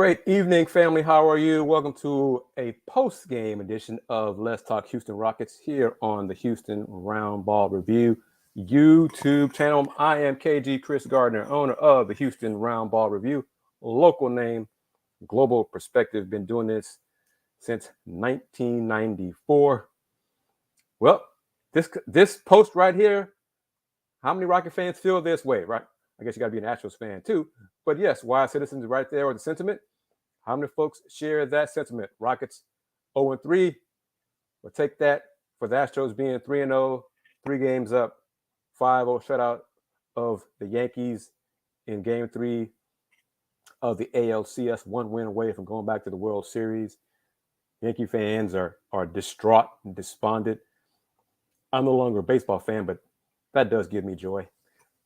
Great evening, family. How are you? Welcome to a post-game edition of Let's Talk Houston Rockets here on the Houston Roundball Review YouTube channel. I am KG Kris Gardner, owner of the Houston Roundball Review, local name, global perspective. Been doing this since 1994. Well, this post right here, how many Rocket fans feel this way, right? I guess you got to be an Astros fan too. But yes, Wise Citizens right there with the sentiment. How many folks share that sentiment? Rockets 0-3. We'll take that for the Astros being 3-0, 3 games up, 5-0 shutout of the Yankees in Game 3 of the ALCS, 1 win away from going back to the World Series. Yankee fans are distraught and despondent. I'm no longer a baseball fan, but that does give me joy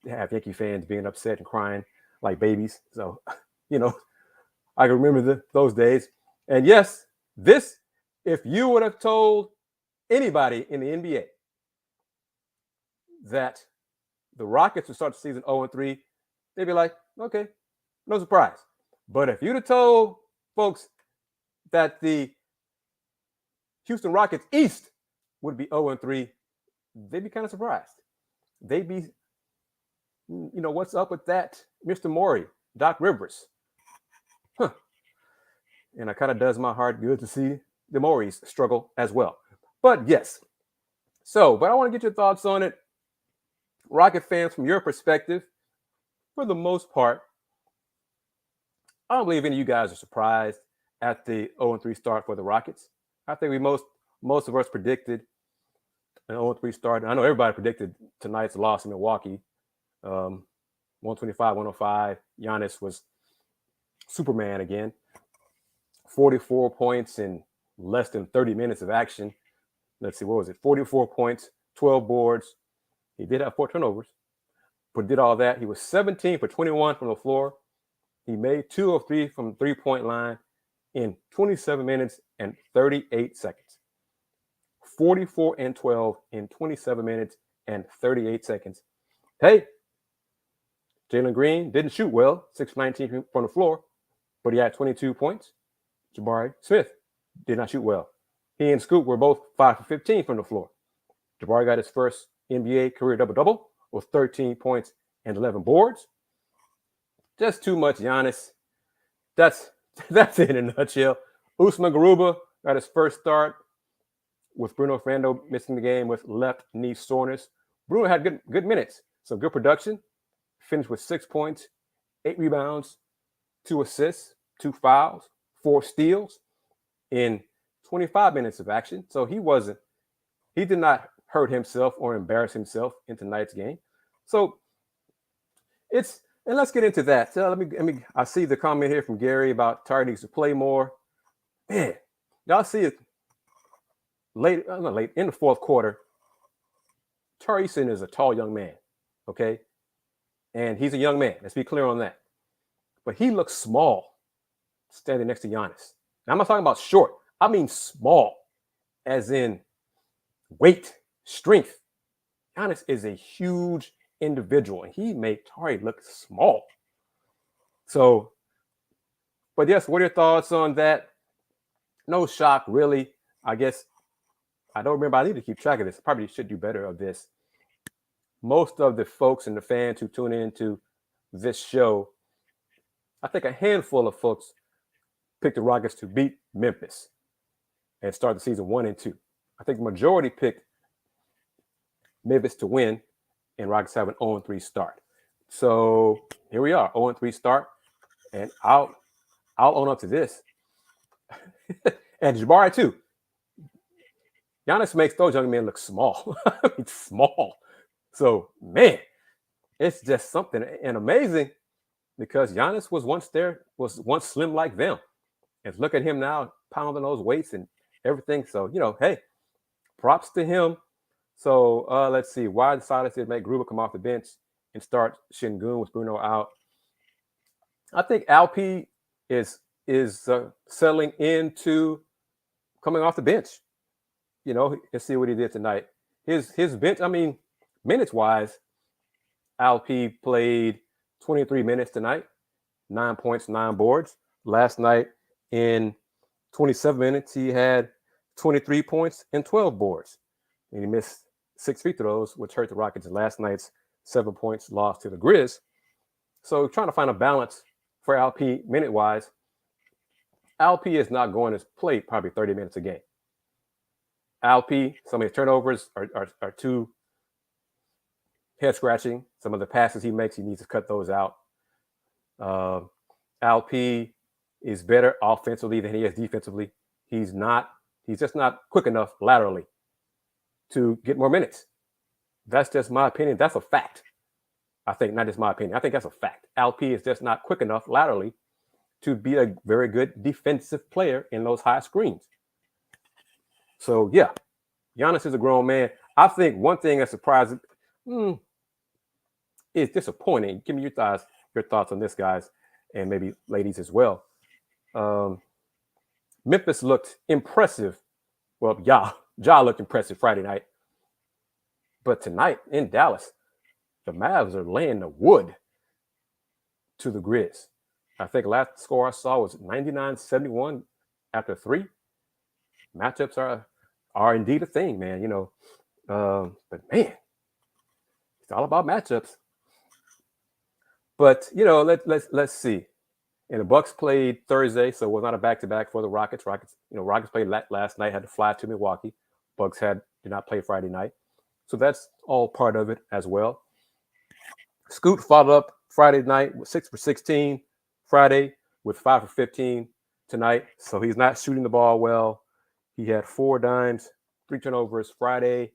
to have Yankee fans being upset and crying like babies. So, I can remember those days. And yes, if you would have told anybody in the NBA that the Rockets would start the season 0-3, they'd be like, okay, no surprise. But if you'd have told folks that the Houston Rockets East would be 0-3, they'd be kind of surprised. They'd be, what's up with that? Mr. Morey, Doc Rivers. Huh. And it kind of does my heart good to see the Moreys struggle as well. But yes. But I want to get your thoughts on it. Rocket fans, from your perspective, for the most part, I don't believe any of you guys are surprised at the 0-3 start for the Rockets. I think most of us predicted an 0-3 start. I know everybody predicted tonight's loss in Milwaukee. 125-105. Giannis was Superman again. 44 points in less than 30 minutes of action. Let's see, what was it? 44 points, 12 boards. He did have 4 turnovers, but did all that. He was 17 for 21 from the floor. He made 2 of 3 from the three-point line in 27 minutes and 38 seconds. 44 and 12 in 27 minutes and 38 seconds. Hey, Jalen Green didn't shoot well, 6 for 19 from the floor, but he had 22 points. Jabari Smith did not shoot well. He and Scoot were both 5 for 15 from the floor. Jabari got his first NBA career double-double with 13 points and 11 boards. Just too much Giannis. That's it in a nutshell. Usman Garuba got his first start with Bruno Fernando missing the game with left knee soreness. Bruno had good minutes, some good production. Finished with 6 points, 8 rebounds, 2 assists, 2 fouls, 4 steals in 25 minutes of action. So he did not hurt himself or embarrass himself in tonight's game. So and let's get into that. I see the comment here from Gary about Tyree needs to play more. Man, y'all see it late in the fourth quarter. Tari Eason is a tall young man, okay? And he's a young man. Let's be clear on that. But he looks small standing next to Giannis. Now, I'm not talking about short. I mean small, as in weight, strength. Giannis is a huge individual, and he made Tari look small. So, but yes, what are your thoughts on that? No shock, really. I guess I don't remember. I need to keep track of this. I probably should do better of this. Most of the folks and the fans who tune into this show, I think a handful of folks picked the Rockets to beat Memphis and start the season 1-2. I think the majority picked Memphis to win, and Rockets have an 0-3 start. So here we are, 0-3 start, and I'll own up to this. And Jabari too. Giannis makes those young men look small. I mean, small. So, man, it's just something and amazing because Giannis was once slim like them. And look at him now pounding those weights and everything. So, hey, props to him. So, let's see. Why decided to make Gruber come off the bench and start Şengün with Bruno out? I think Alp is settling into coming off the bench. Let's see what he did tonight. His bench, minutes-wise, Alp played 23 minutes tonight, 9 points, 9 boards. last night in 27 minutes, he had 23 points and 12 boards. And he missed 6 free throws, which hurt the Rockets in last night's 7 points loss to the Grizz. So trying to find a balance for LP minute-wise. LP is not going to play probably 30 minutes a game. LP, some of his turnovers are too head-scratching. Some of the passes he makes, he needs to cut those out. LP is better offensively than he is defensively. He's just not quick enough laterally to get more minutes. That's just my opinion. That's a fact. I think not just my opinion. I think that's a fact. LP is just not quick enough laterally to be a very good defensive player in those high screens. So, yeah, Giannis is a grown man. I think one thing that surprises is disappointing. Give me your thoughts on this, guys, and maybe ladies as well. Memphis looked impressive. Well, Ja looked impressive Friday night. But tonight in Dallas, the Mavs are laying the wood to the Grizz. I think last score I saw was 99-71 after 3. Matchups are indeed a thing, man. But man, it's all about matchups. But let's see. And the Bucks played Thursday, so it was not a back-to-back for the Rockets. Rockets played last night, had to fly to Milwaukee. Bucks did not play Friday night. So that's all part of it as well. Scoot followed up Friday night with 6 for 16. Friday with 5 for 15 tonight. So he's not shooting the ball well. He had 4 dimes, 3 turnovers Friday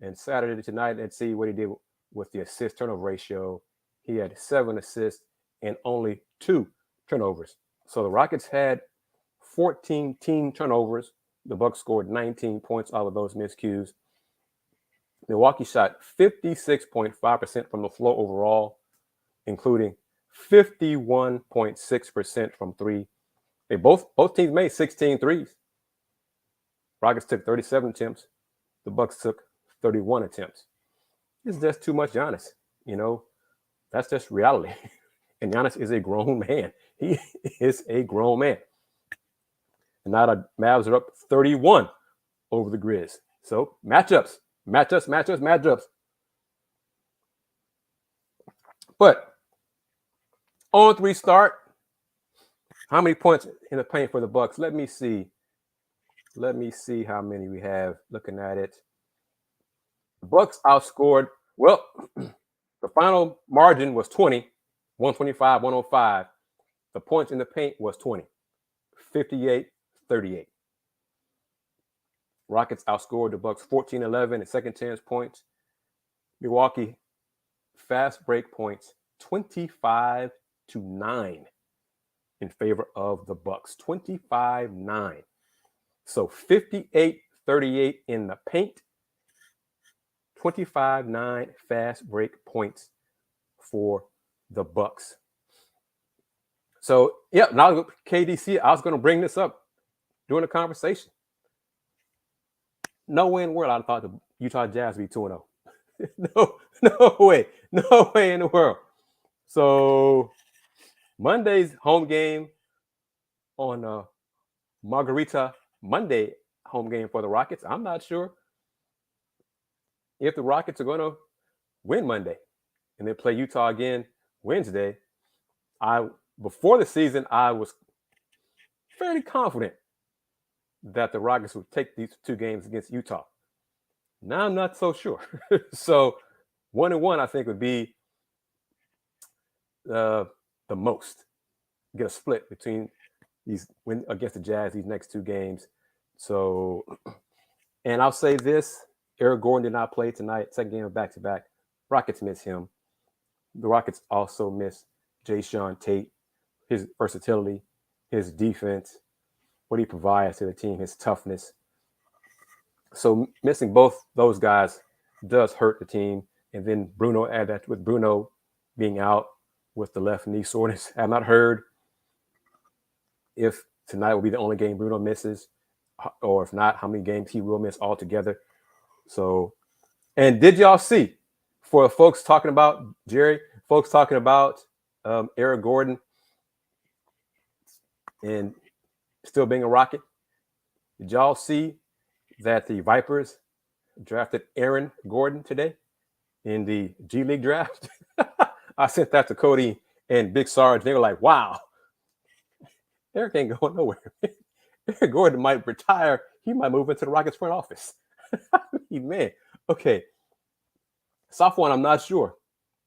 and Saturday tonight. Let's see what he did with the assist-turnover ratio. He had 7 assists and only 2 turnovers. So the Rockets had 14 team turnovers. The Bucks scored 19 points out of those miscues. Milwaukee shot 56.5% from the floor overall, including 51.6% from 3. They both teams made 16 threes. Rockets took 37 attempts. The Bucks took 31 attempts. It's just too much Giannis. That's just reality. And Giannis is a grown man. He is a grown man. And now the Mavs are up 31 over the Grizz. So matchups. But on 3 start, how many points in the paint for the Bucks? Let me see how many we have looking at it. The Bucks outscored, well, the final margin was 20, 125-105. The points in the paint was 20, 58-38. Rockets outscored the Bucks 14-11 and second chance points. Milwaukee fast break points 25-9 in favor of the Bucks. 25-9. So 58-38 in the paint. 25-9 fast break points for the Bucks. So, now KDC, I was going to bring this up during the conversation. No way in the world I thought the Utah Jazz would be 2-0. No way in the world. So Monday's home game on Margarita Monday home game for the Rockets. I'm not sure if the Rockets are going to win Monday and then play Utah again Wednesday. Before the season, I was fairly confident that the Rockets would take these 2 games against Utah. Now I'm not so sure. So 1-1, I think, would be the most. Get a split between these win against the Jazz these next 2 games. So, and I'll say this: Eric Gordon did not play tonight. Second game of back-to-back. Rockets miss him. The Rockets also miss Jayshawn Tate, his versatility, his defense, what he provides to the team, his toughness. So missing both those guys does hurt the team. And then Bruno, add that with Bruno being out with the left knee soreness. I have not heard if tonight will be the only game Bruno misses, or if not, how many games he will miss altogether. So, and did y'all see, for folks talking about Jerry, folks talking about Eric Gordon, and still being a Rocket. Did y'all see that the Vipers drafted Aaron Gordon today in the G League draft? I sent that to Cody and Big Sarge. They were like, wow, Eric ain't going nowhere. Aaron Gordon might retire. He might move into the Rockets front office. Man, okay. Soft one, I'm not sure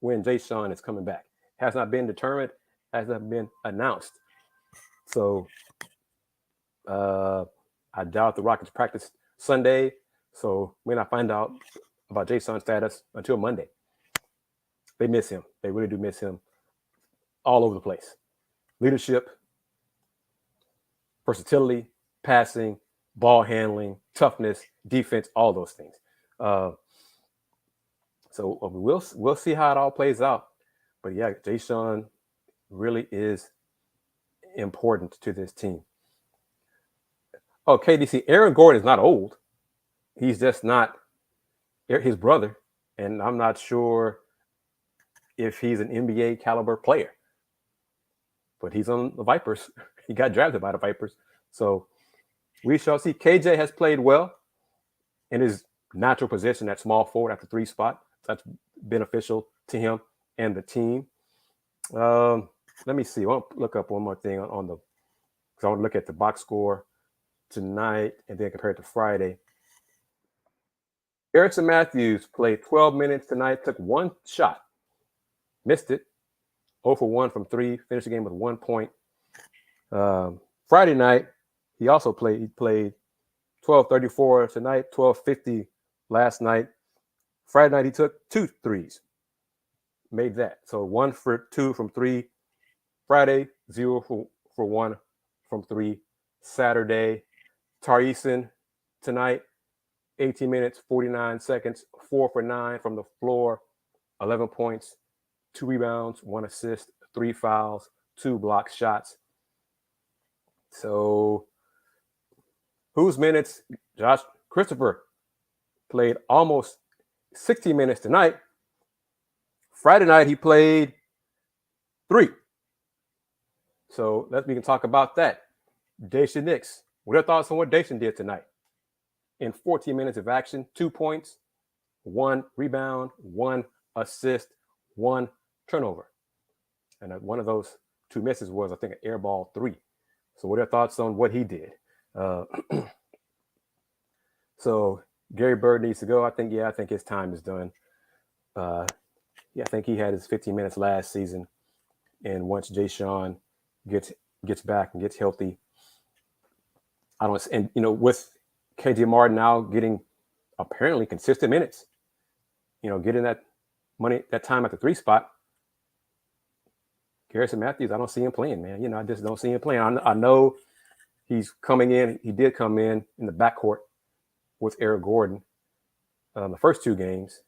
when Jay Sean is coming back. Has not been determined, has not been announced. So I doubt the Rockets practice Sunday. So we may not find out about Jay Sean's status until Monday. They miss him. They really do miss him all over the place. Leadership, versatility, passing, ball handling, toughness, defense, all those things. So we'll see how it all plays out. But yeah, Jay Sean really is important to this team. Oh, KDC, Aaron Gordon is not old. He's just not his brother. And I'm not sure if he's an NBA caliber player. But he's on the Vipers. He got drafted by the Vipers. So we shall see. KJ has played well in his natural position at small forward at the 3 spot. That's beneficial to him and the team. Let me see. I want to look up one more thing on the, because I want to look at the box score tonight and then compare it to Friday. Garrison Matthews played 12 minutes tonight, took 1 shot, missed it, 0 for 1 from 3, finished the game with 1 point. Friday night, he also played. He played 12:34 tonight, 12:50 last night. Friday night, he took 2 threes, made that. So 1 for 2 from 3. Friday, 0 for 1 from 3. Saturday, Tari Eason tonight, 18 minutes, 49 seconds, 4 for 9 from the floor, 11 points, 2 rebounds, 1 assist, 3 fouls, 2 block shots. So whose minutes? Josh Christopher played almost 60 minutes tonight. Friday night, he played 3. So we can talk about that. Daishan Nix, what are your thoughts on what Daishan did tonight? In 14 minutes of action, 2 points, 1 rebound, 1 assist, 1 turnover. And one of those 2 misses was, I think, an air ball 3. So what are your thoughts on what he did? So Gary Bird needs to go. I think his time is done. I think he had his 15 minutes last season. And once Jay Sean gets back and gets healthy, with KJ Martin now getting apparently consistent minutes, getting that time at the 3 spot, Garrison Matthews, I don't see him playing, man. I just don't see him playing. I know he's coming in. He did come in the backcourt with Eric Gordon the first 2 games,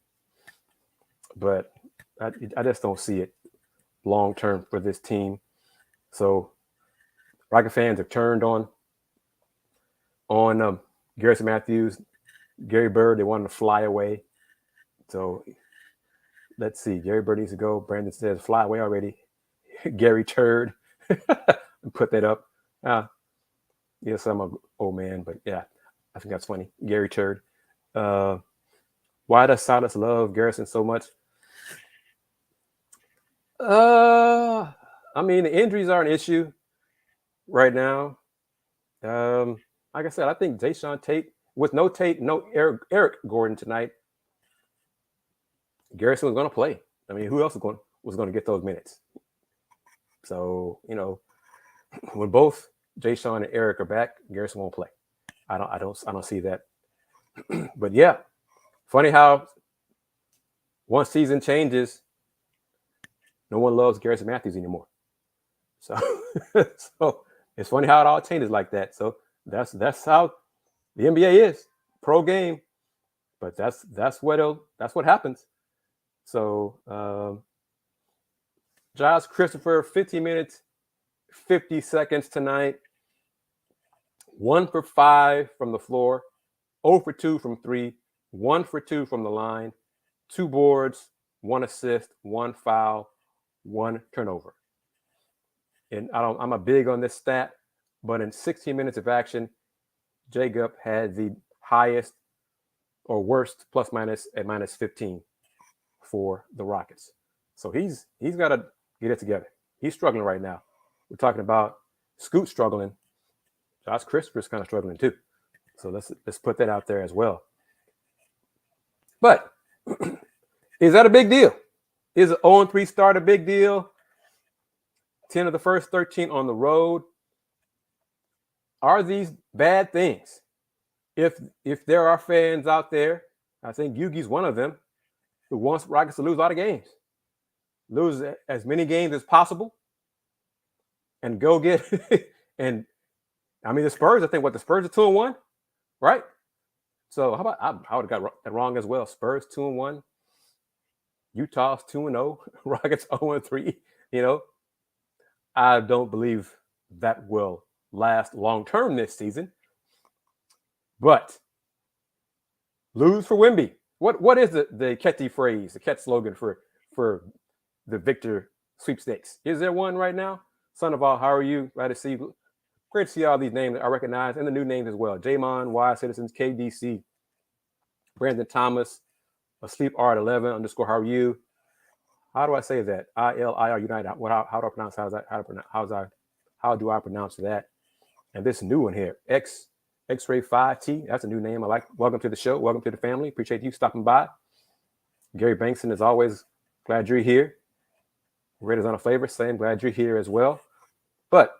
but I just don't see it long term for this team. So Rocket fans have turned on Garrison Matthews, Gary Bird. They wanted to fly away. So let's see. Gary Bird needs to go. Brandon says fly away already. Gary Turd. Put that up. Yes, I'm an old man, but yeah, I think that's funny. Gary Turd. Why does Silas love Garrison so much? The injuries are an issue right now. Like I said, I think Jayshawn Tate, with no Eric Gordon tonight, Garrison was going to play. Who else was going to get those minutes? So, when both Jayshawn and Eric are back, Garrison won't play. I don't see that. But yeah, funny how once season changes, no one loves Garrison Matthews anymore. So, so it's funny how it all changes like that. So that's how the NBA is, pro game. But that's what happens. So Josh Christopher, 15 minutes, 50 seconds tonight. 1 for 5 from the floor, 0 for 2 from 3, 1 for 2 from the line, 2 boards, 1 assist, 1 foul, 1 turnover. And I'm a big on this stat. but in 16 minutes of action, Jacob had the highest or worst plus minus at minus 15 for the Rockets. So he's got to get it together. He's struggling right now. We're talking about Scoot struggling. Josh Christopher's kind of struggling too. So let's put that out there as well. But is that a big deal? Is an 0-3 start a big deal? 10 of the first 13 on the road. Are these bad things? If there are fans out there, I think Yugi's one of them, who wants Rockets to lose a lot of games. Lose as many games as possible and go get and I mean the Spurs, I think the Spurs are 2-1, right? So how about I would have got that wrong as well. Spurs 2-1, Utah's 2-0, Rockets 0-3. I don't believe that will last long term this season. But lose for Wemby. What is the catchy phrase, the catch slogan for the Victor sweepstakes? Is there one right now? Son of all, how are you? Glad to see you. Great to see all these names I recognize and the new names as well. Jamon, Y Citizens, KDC, Brandon Thomas, Asleep Art 11 _ how are you? How do I say that? ILIR United. How do I pronounce? How do I pronounce that? And this new one here, X-Ray 5T. That's a new name I like. Welcome to the show. Welcome to the family. Appreciate you stopping by. Gary Bankson, as always, glad you're here. Raiders on a favor, same. Glad you're here as well. But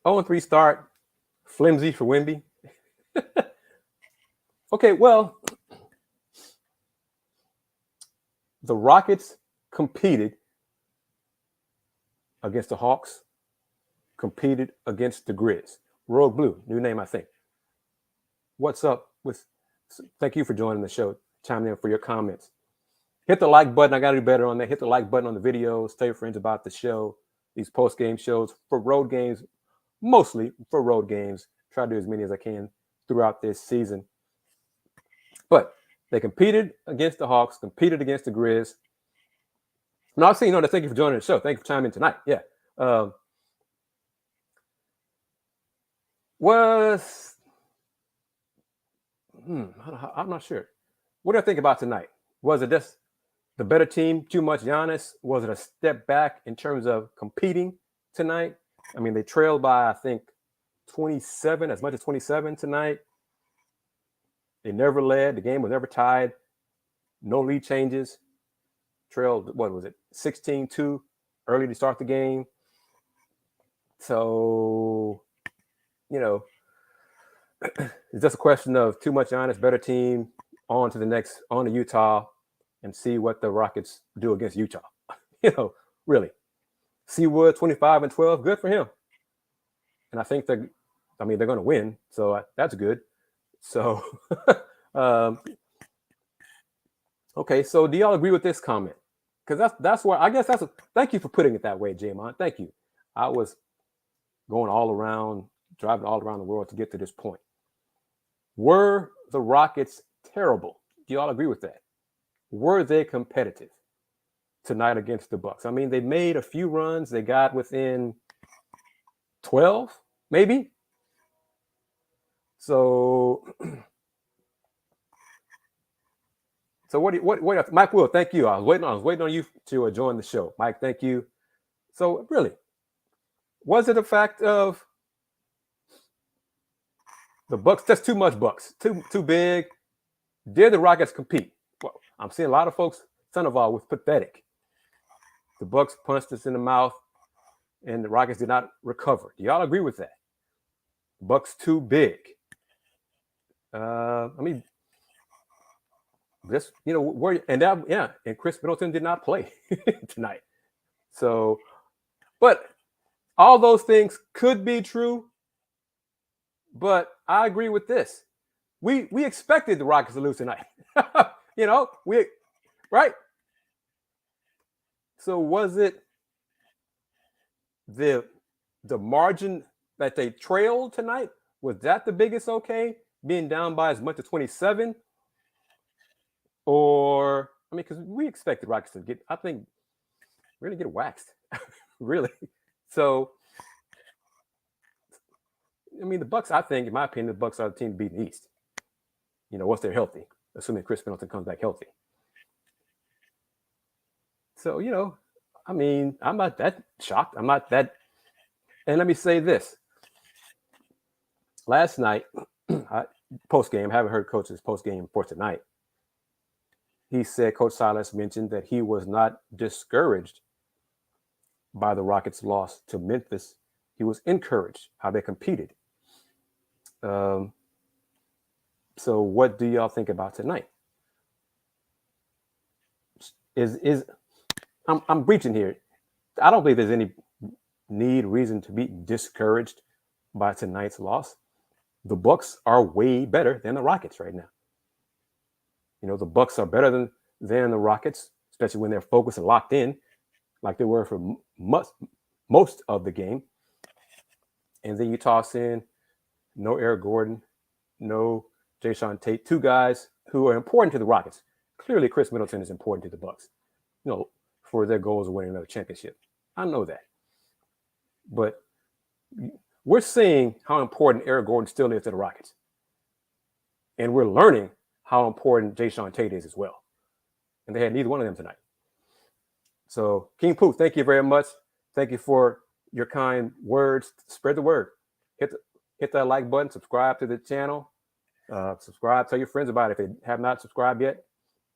0-3 start, flimsy for Wemby. Okay, well, the Rockets competed against the Hawks, competed against the Grizz. Rogue Blue, new name, I think. What's up with? Thank you for joining the show, chiming in for your comments. Hit the like button. I got to do better on that. Hit the like button on the videos. Tell your friends about the show, these post-game shows for road games, mostly for road games. Try to do as many as I can throughout this season. But they competed against the Hawks, competed against the Grizz. And I'll say, thank you for joining the show. Thank you for chiming in tonight. Yeah. I'm not sure. What do I think about tonight? Was it just the better team, too much Giannis? Was it a step back in terms of competing tonight? I mean, they trailed by, I think, 27, as much as 27 tonight. They never led. The game was never tied. No lead changes. Trailed, 16-2 early to start the game. So, it's just a question of too much Giannis, better team, on to Utah, and see what the Rockets do against Utah. Really. Seawood, 25-12, good for him. And I think they're going to win, so that's good. So, okay. So, do y'all agree with this comment? Because that's why thank you for putting it that way, Jamon. Thank you. I was driving all around the world to get to this point. Were the Rockets terrible? Do y'all agree with that? Were they competitive tonight against the Bucks? I mean, they made a few runs. They got within 12, maybe. So what? Mike Will, thank you. I was waiting on you to join the show, Mike. Thank you. So really, was it a fact of the Bucks? That's too much Bucks, too big. Did the Rockets compete? Well, I'm seeing a lot of folks. Sandoval was pathetic. The Bucks punched us in the mouth, and the Rockets did not recover. Do y'all agree with that? Bucks too big. This, and Chris Middleton did not play tonight. So, but all those things could be true. But I agree with this. We expected the Rockets to lose tonight. Right? So was it the margin that they trailed tonight? Was that the biggest okay? Being down by as much as 27? Or, because we expected Rockets to really get waxed. Really. So, I mean, the Bucks. I think, in my opinion, the Bucks are the team to beat in the East. Once they're healthy, assuming Chris Middleton comes back healthy. So, I mean, I'm not that shocked. I'm not that. And let me say this: last night, post game, haven't heard Coach's post game for tonight. He said Coach Silas mentioned that he was not discouraged by the Rockets' loss to Memphis. He was encouraged how they competed. So what do y'all think about tonight? I'm reaching here. I don't believe there's any reason to be discouraged by tonight's loss. The Bucks are way better than the Rockets right now. The Bucks are better than the Rockets, especially when they're focused and locked in, like they were for most of the game. And then you toss in no Eric Gordon, no Jae'Sean Tate, two guys who are important to the Rockets. Clearly, Chris Middleton is important to the Bucks, for their goals of winning another championship. I know that. But we're seeing how important Eric Gordon still is to the Rockets. And we're learning how important Jae'Sean Tate is as well. And they had neither one of them tonight. So, King Pooh, thank you very much. Thank you for your kind words. Spread the word. Hit that like button. Subscribe to the channel. Subscribe. Tell your friends about it. If they have not subscribed yet,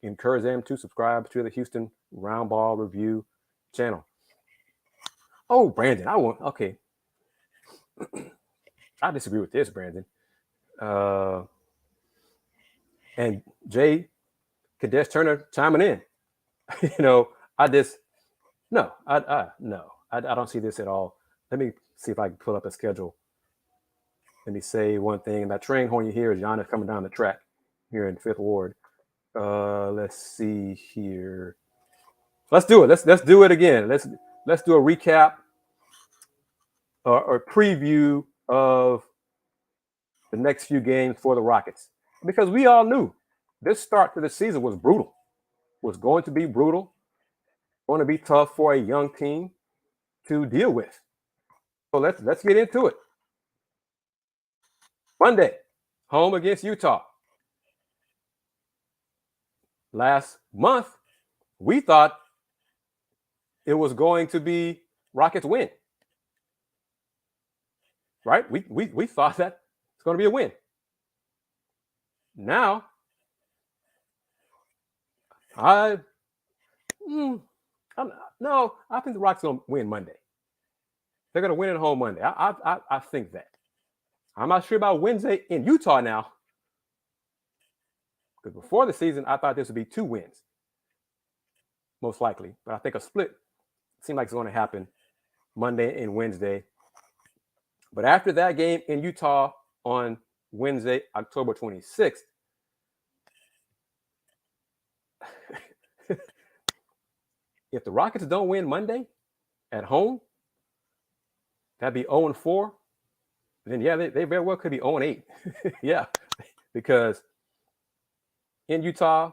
encourage them to subscribe to the Houston Roundball Review channel. Oh, Brandon, okay. I disagree with this, Brandon. And Jay Kadesh Turner chiming in. I don't see this at all. Let me see if I can pull up a schedule. Let me say one thing. That train horn you hear is Giannis coming down the track here in Fifth Ward. Let's see here. Let's do it. Let's do it again. Let's do a recap or preview of the next few games for the Rockets, because we all knew this start to the season was brutal. Was going to be brutal. Going to be tough for a young team to deal with. So let's get into it. Monday, home against Utah. Last month, we thought it was going to be Rockets win. Right? We thought that it's going to be a win. Now, I think the Rockets are going to win Monday. They're going to win at home Monday. I think that. I'm not sure about Wednesday in Utah now. Because before the season, I thought this would be 2 wins. Most likely. But I think a split seemed like it's going to happen Monday and Wednesday. But after that game in Utah on Wednesday, October 26th, if the Rockets don't win Monday at home, that'd be 0-4. Then, yeah, they very well could be 0-8. Yeah, because in Utah,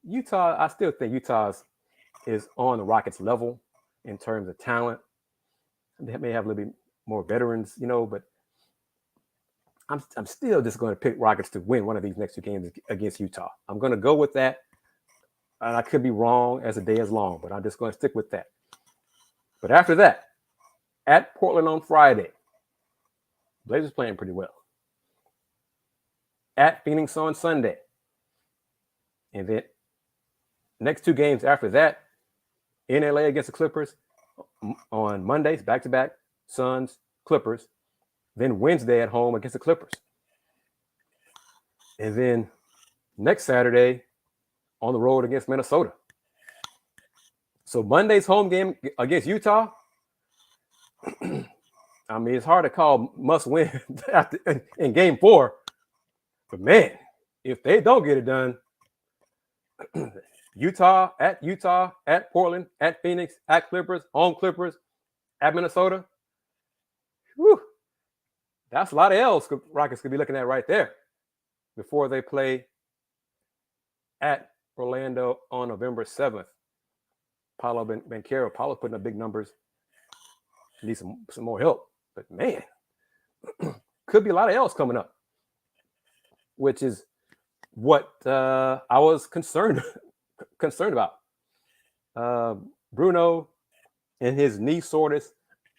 I still think Utah is on the Rockets level in terms of talent. They may have a little bit more veterans, but I'm still just going to pick Rockets to win one of these next 2 games against Utah. I'm going to go with that. And I could be wrong as the day is long, but I'm just going to stick with that. But after that, at Portland on Friday, Blazers playing pretty well. At Phoenix on Sunday. And then next 2 games after that, in LA against the Clippers on Mondays, back-to-back, Suns, Clippers. Then Wednesday at home against the Clippers. And then next Saturday on the road against Minnesota. So Monday's home game against Utah, I mean, it's hard to call must win in game 4. But man, if they don't get it done, Utah, at Portland, at Phoenix, at Clippers, home Clippers, at Minnesota. Whew, that's a lot of L's Rockets could be looking at right there before they play at Orlando on November 7th. Paulo Banchero, putting up big numbers Need some more help. But man, could be a lot of else coming up, which is what I was concerned about. Bruno and his knee soreness.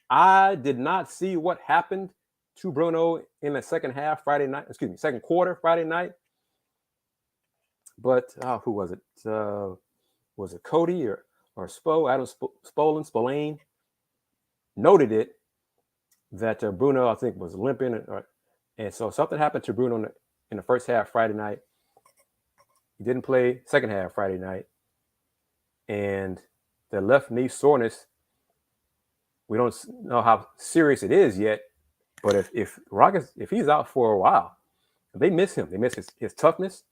I did not see what happened to Bruno in the second quarter Friday night. But who was it? Was it Cody or Spo? Adam Spolane noted it that Bruno, I think, was limping, and so something happened to Bruno in the first half Friday night. He didn't play second half Friday night, and the left knee soreness. We don't know how serious it is yet, but if he's out for a while, they miss him. They miss his toughness.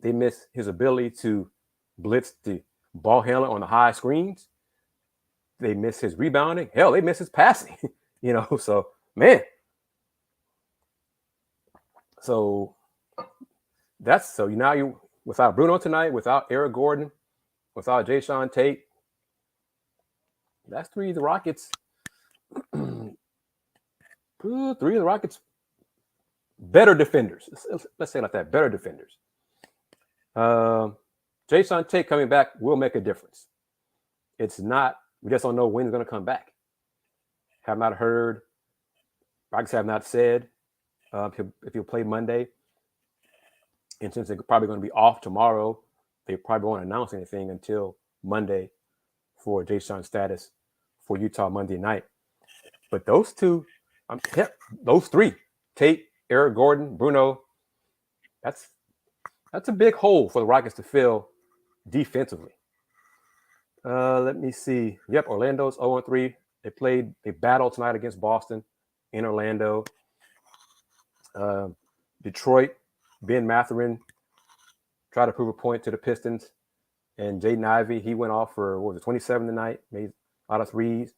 They miss his ability to blitz the ball handler on the high screens. They miss his rebounding. Hell, they miss his passing. So man. So now you without Bruno tonight, without Eric Gordon, without Jayshawn Tate. That's three of the Rockets. Three of the Rockets better defenders. Let's say it like that. Better defenders. Jayshawn Tate coming back will make a difference. It's not. We just don't know when he's going to come back. Have not heard. Rockets have not said if he'll play Monday. And since they're probably going to be off tomorrow, they probably won't announce anything until Monday for Jayshawn's status for Utah Monday night. But those those three, Tate, Eric Gordon, Bruno, that's a big hole for the Rockets to fill defensively. Let me see. Yep, Orlando's 0-3. They battled tonight against Boston in Orlando. Detroit, Ben Mathurin tried to prove a point to the Pistons. And Jaden Ivey, he went off for 27 tonight, made a lot of threes.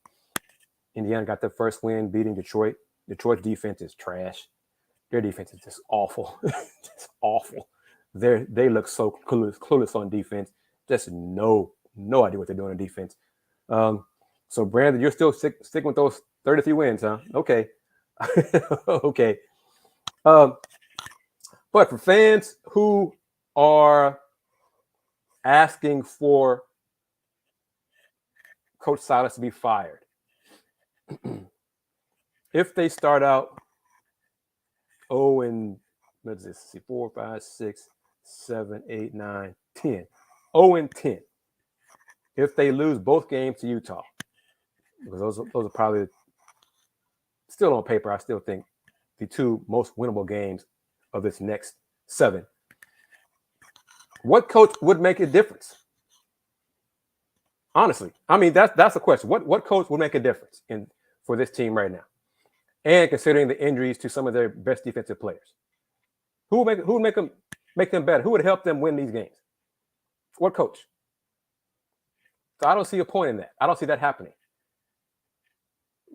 Indiana got their first win, beating Detroit. Detroit's defense is trash. Their defense is just awful. Just awful. They look so clueless on defense. Just no idea what they're doing on defense. So Brandon, you're still sticking with those 33 wins, huh? Okay. Okay. But for fans who are asking for Coach Silas to be fired, if they start out 4, 5, 6, 7, 8, 9, 10. 0-10. If they lose both games to Utah, because those are probably still on paper, I still think the two most winnable games of this next 7. What coach would make a difference? Honestly, I mean that's the question. What coach would make a difference for this team right now? And considering the injuries to some of their best defensive players, who would make them better? Who would help them win these games? What coach? So I don't see a point in that. I don't see that happening.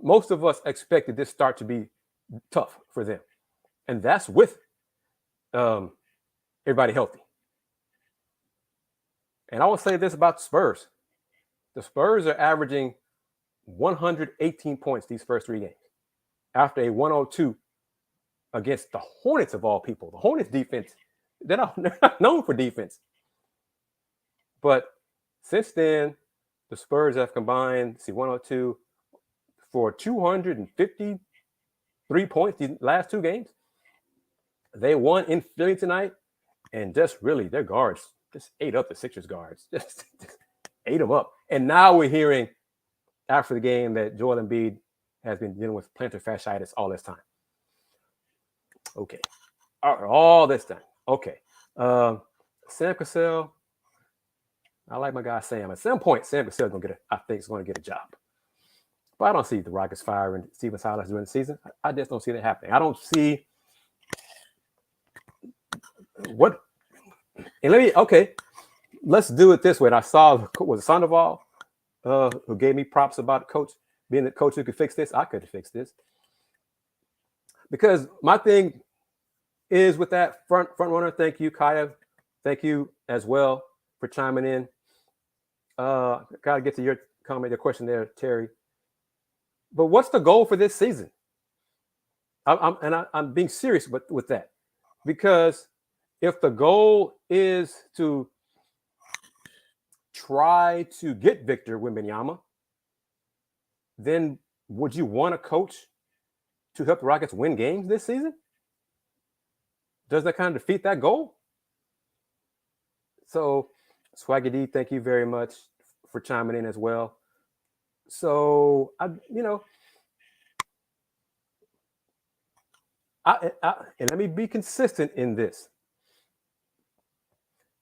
Most of us expected this start to be tough for them, and that's with everybody healthy. And I will say this about the Spurs. The Spurs are averaging 118 points these first 3 games after a 102 against the Hornets of all people. The Hornets defense, they're not known for defense. But since then, the Spurs have combined, 102 for 253 points these last 2 games. They won in Philly tonight, and just really their guards just ate up the Sixers guards. Just ate them up. And now we're hearing after the game that Joel Embiid has been dealing with plantar fasciitis all this time. Okay. All this time. Okay. Sam Cassell. I like my guy Sam. At some point, Sam Cassell is going to get a job. But I don't see the Rockets firing Stephen Silas during the season. I just don't see that happening. I don't see what. And let's do it this way. And I saw, was it Sandoval who gave me props about coach being the coach who could fix this? I could fix this. Because my thing is with that front runner. Thank you, Kaya. Thank you as well for chiming in. Got to get to your comment, your question there, Terry. But what's the goal for this season? I'm being serious with that, because if the goal is to try to get Victor Wembanyama, then would you want a coach to help the Rockets win games this season? Does that kind of defeat that goal? So, Swaggy D, thank you very much for chiming in as well. So, and let me be consistent in this.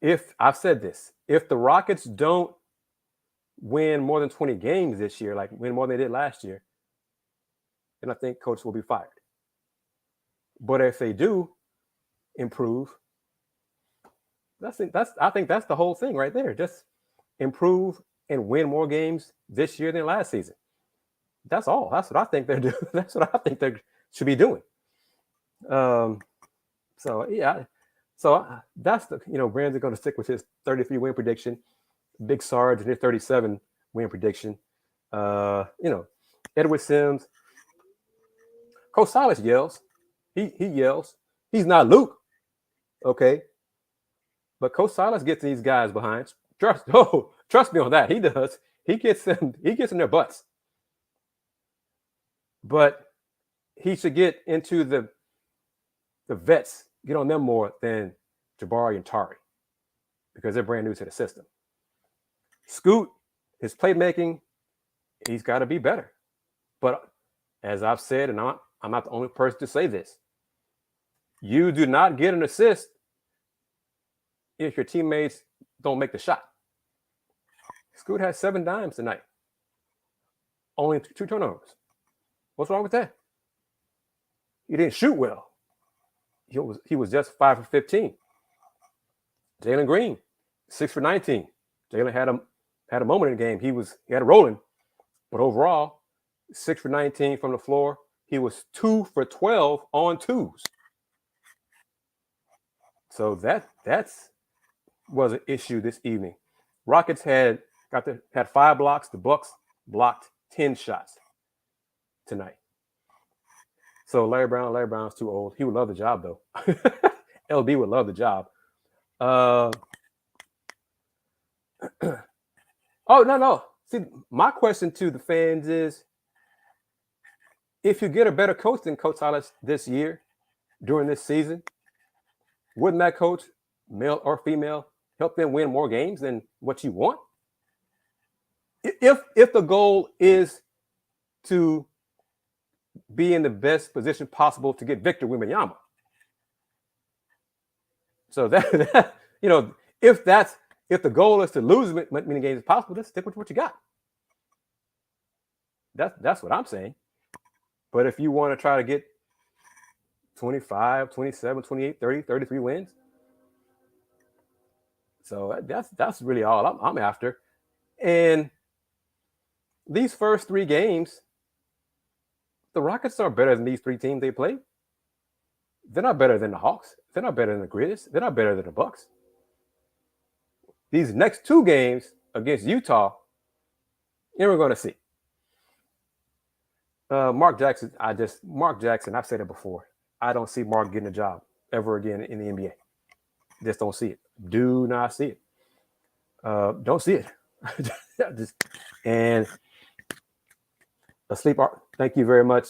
If I've said this, if the Rockets don't win more than 20 games this year, like win more than they did last year, then I think coach will be fired. But if they do improve, I think that's the whole thing right there. Just improve and win more games this year than last season. That's all. That's what I think they're doing. That's what I think they should be doing. So yeah. So that's the Brandon's going to stick with his 33 win prediction. Big Sarge and his 37 win prediction. Edward Sims. Coach Silas yells. He yells. He's not Luke. Okay. But Coach Silas gets these guys behind. Trust me on that. He does. He gets in their butts. But he should get into the vets, get on them more than Jabari and Tari, because they're brand new to the system. Scoot, his playmaking, he's got to be better. But as I've said, and I'm not the only person to say this, you do not get an assist if your teammates don't make the shot. Scoot has 7 dimes tonight. Only 2 turnovers. What's wrong with that? He didn't shoot well. He was just 5 for 15. Jalen Green, 6 for 19. Jalen had a moment in the game. He had it rolling, but overall, 6 for 19 from the floor. He was 2 for 12 on twos. So that was an issue this evening. Rockets had 5 blocks. The Bucks blocked 10 shots tonight. So Larry Brown's too old. He would love the job though. LB would love the job. Oh no. See, my question to the fans is, if you get a better coach than Coach Silas this year, during this season, wouldn't that coach, male or female, help them win more games than what you want? If the goal is to be in the best position possible to get Victor Wembanyama. So that if the goal is to lose as many games as possible, just stick with what you got. That's what I'm saying. But if you want to try to get 25, 27, 28, 30, 33 wins, so that's really all I'm after. And these first 3 games, the Rockets are better than these 3 teams they played. They're not better than the Hawks. They're not better than the Grizz. They're not better than the Bucks. These next 2 games against Utah, and we're going to see. Mark Jackson, I've said it before. I don't see Mark getting a job ever again in the NBA. Just don't see it. Do not see it. Don't see it. And Asleep Art, thank you very much,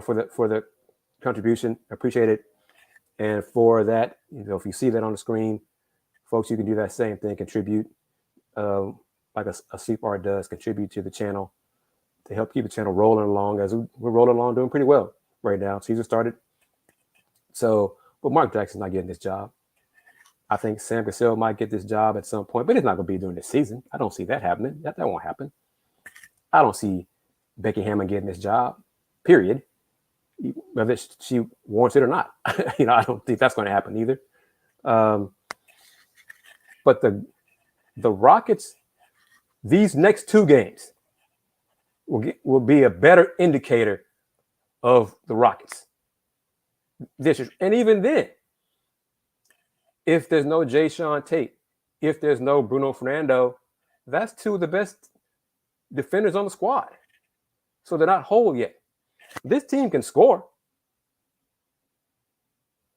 for the contribution. I appreciate it. And for that, if you see that on the screen, folks, you can do that same thing, contribute, like a Sleep Art does, contribute to the channel to help keep the channel rolling along, as we're rolling along, doing pretty well right now. Season started. So, but Mark Jackson's not getting this job. I think Sam Cassell might get this job at some point, but it's not going to be during this season. I don't see that happening. That won't happen. I don't see Becky Hammond getting this job, period. Whether she wants it or not. I don't think that's going to happen either. But the Rockets, these next 2 games will be a better indicator of the Rockets. And even then, if there's no Jayshawn Tate, if there's no Bruno Fernando, that's 2 of the best defenders on the squad. So they're not whole yet. This team can score.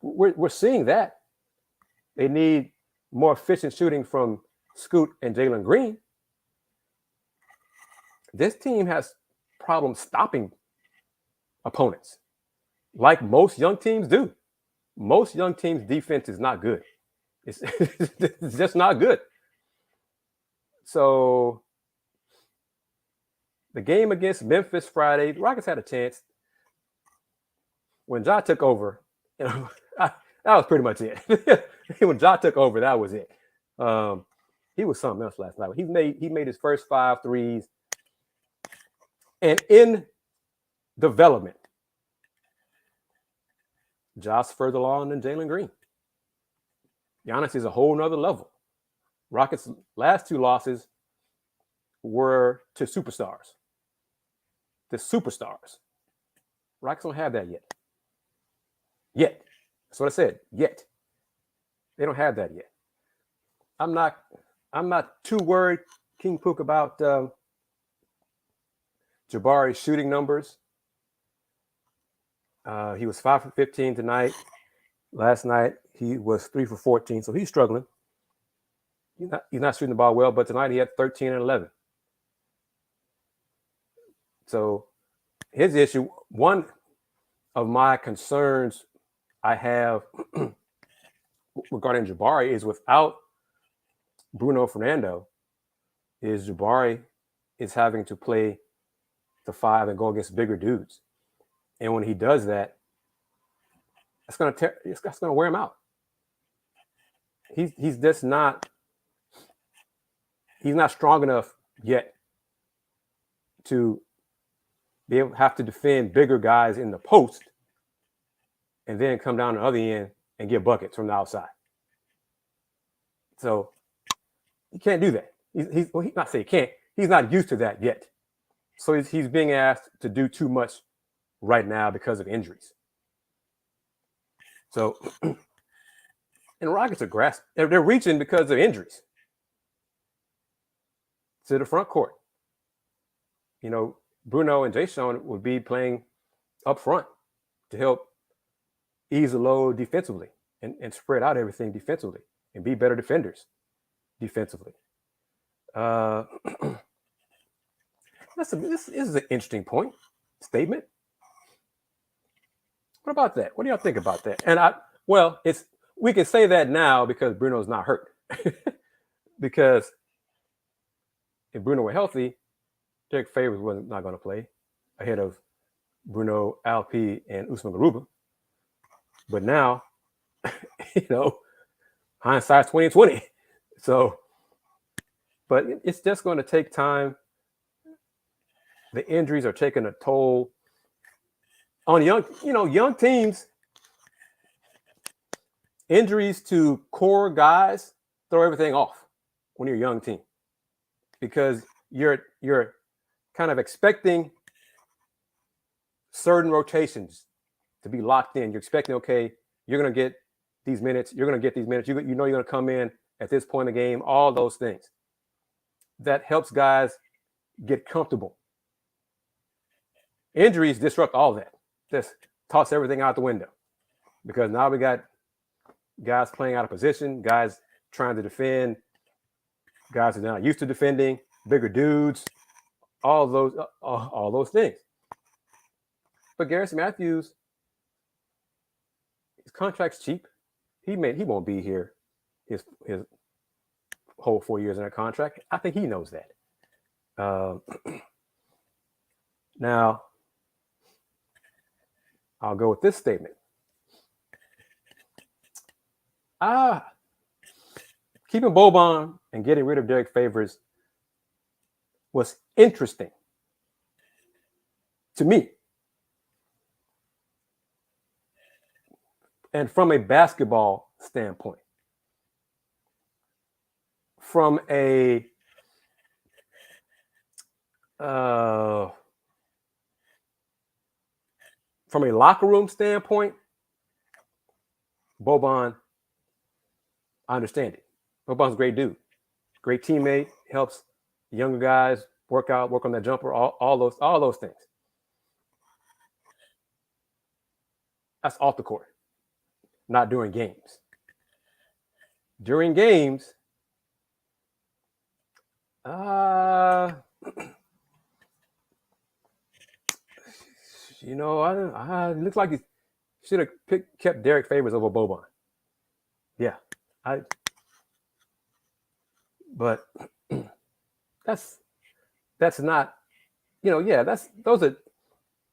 We're seeing that. They need more efficient shooting from Scoot and Jalen Green. This team has problems stopping opponents, like most young teams do. Most young teams' defense is not good. It's, it's just not good. So the game against Memphis Friday, the Rockets had a chance. When Ja took over, that was pretty much it. When Ja took over, that was it. He was something else last night. He made his first 5 threes. And in development, Ja's further along than Jalen Green. Giannis is a whole nother level. Rockets' last 2 losses were to superstars. The superstars. Rockets don't have that yet. Yet. That's what I said. Yet. They don't have that yet. I'm not too worried, King Pook, about Jabari's shooting numbers. He was 5 for 15 tonight. Last night he was 3 for 14, so he's struggling. He's not shooting the ball well, but tonight he had 13 and 11. So his issue, one of my concerns I have regarding Jabari is without Bruno Fernando, is Jabari is having to play the 5 and go against bigger dudes. And when he does that, it's gonna wear him out. He's just not strong enough yet to be able to have to defend bigger guys in the post and then come down the other end and get buckets from the outside. So he can't do that. He's not saying he can't. He's not used to that yet. So he's being asked to do too much right now because of injuries. So, and Rockets are they're reaching because of injuries to the front court. You know, Bruno and Jason would be playing up front to help ease the load defensively and spread out everything defensively and be better defenders defensively. This is an interesting statement. What about that? What do y'all think about that? And we can say that now because Bruno's not hurt. Because if Bruno were healthy, Derek Favors was not going to play ahead of Bruno, Alp, and Usman Garuba. But now, hindsight's 20/20. So, but it's just going to take time. The injuries are taking a toll on young teams. Injuries to core guys throw everything off when you're a young team because you're kind of expecting certain rotations to be locked in. You're expecting, okay, you're going to get these minutes. You're going to get these minutes. You're going to come in at this point in the game. All those things that helps guys get comfortable. Injuries disrupt all that. Just toss everything out the window because now we got guys playing out of position, guys trying to defend, guys are not used to defending, bigger dudes, all those things. But Garrison Matthews, his contract's cheap. He won't be here his whole 4 years in that contract. I think he knows that. Now, I'll go with this statement. Keeping Boban and getting rid of Derek Favors was interesting to me. And from a basketball standpoint, from a locker room standpoint, Boban, I understand it. Boban's a great dude, great teammate, helps younger guys work on that jumper, all those things. That's off the court, not during games. During games, it looks like he should have kept Derek Favors over Boban. Yeah, but that's not, those are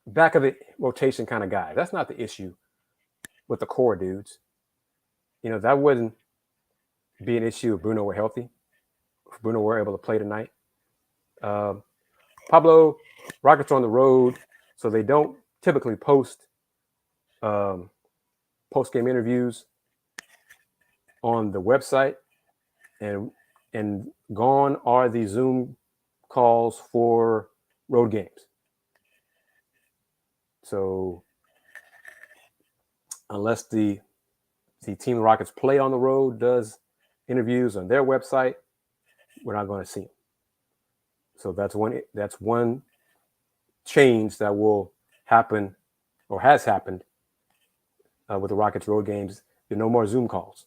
back of the rotation kind of guys. That's not the issue with the core dudes. That wouldn't be an issue if Bruno were healthy. If Bruno were able to play tonight. Pablo, Rockets are on the road, so they don't typically post post-game interviews on the website, and gone are the Zoom calls for road games. So unless the team the Rockets play on the road does interviews on their website, we're not going to see them. So that's one change that will happen or has happened with the Rockets road games. There are no more Zoom calls,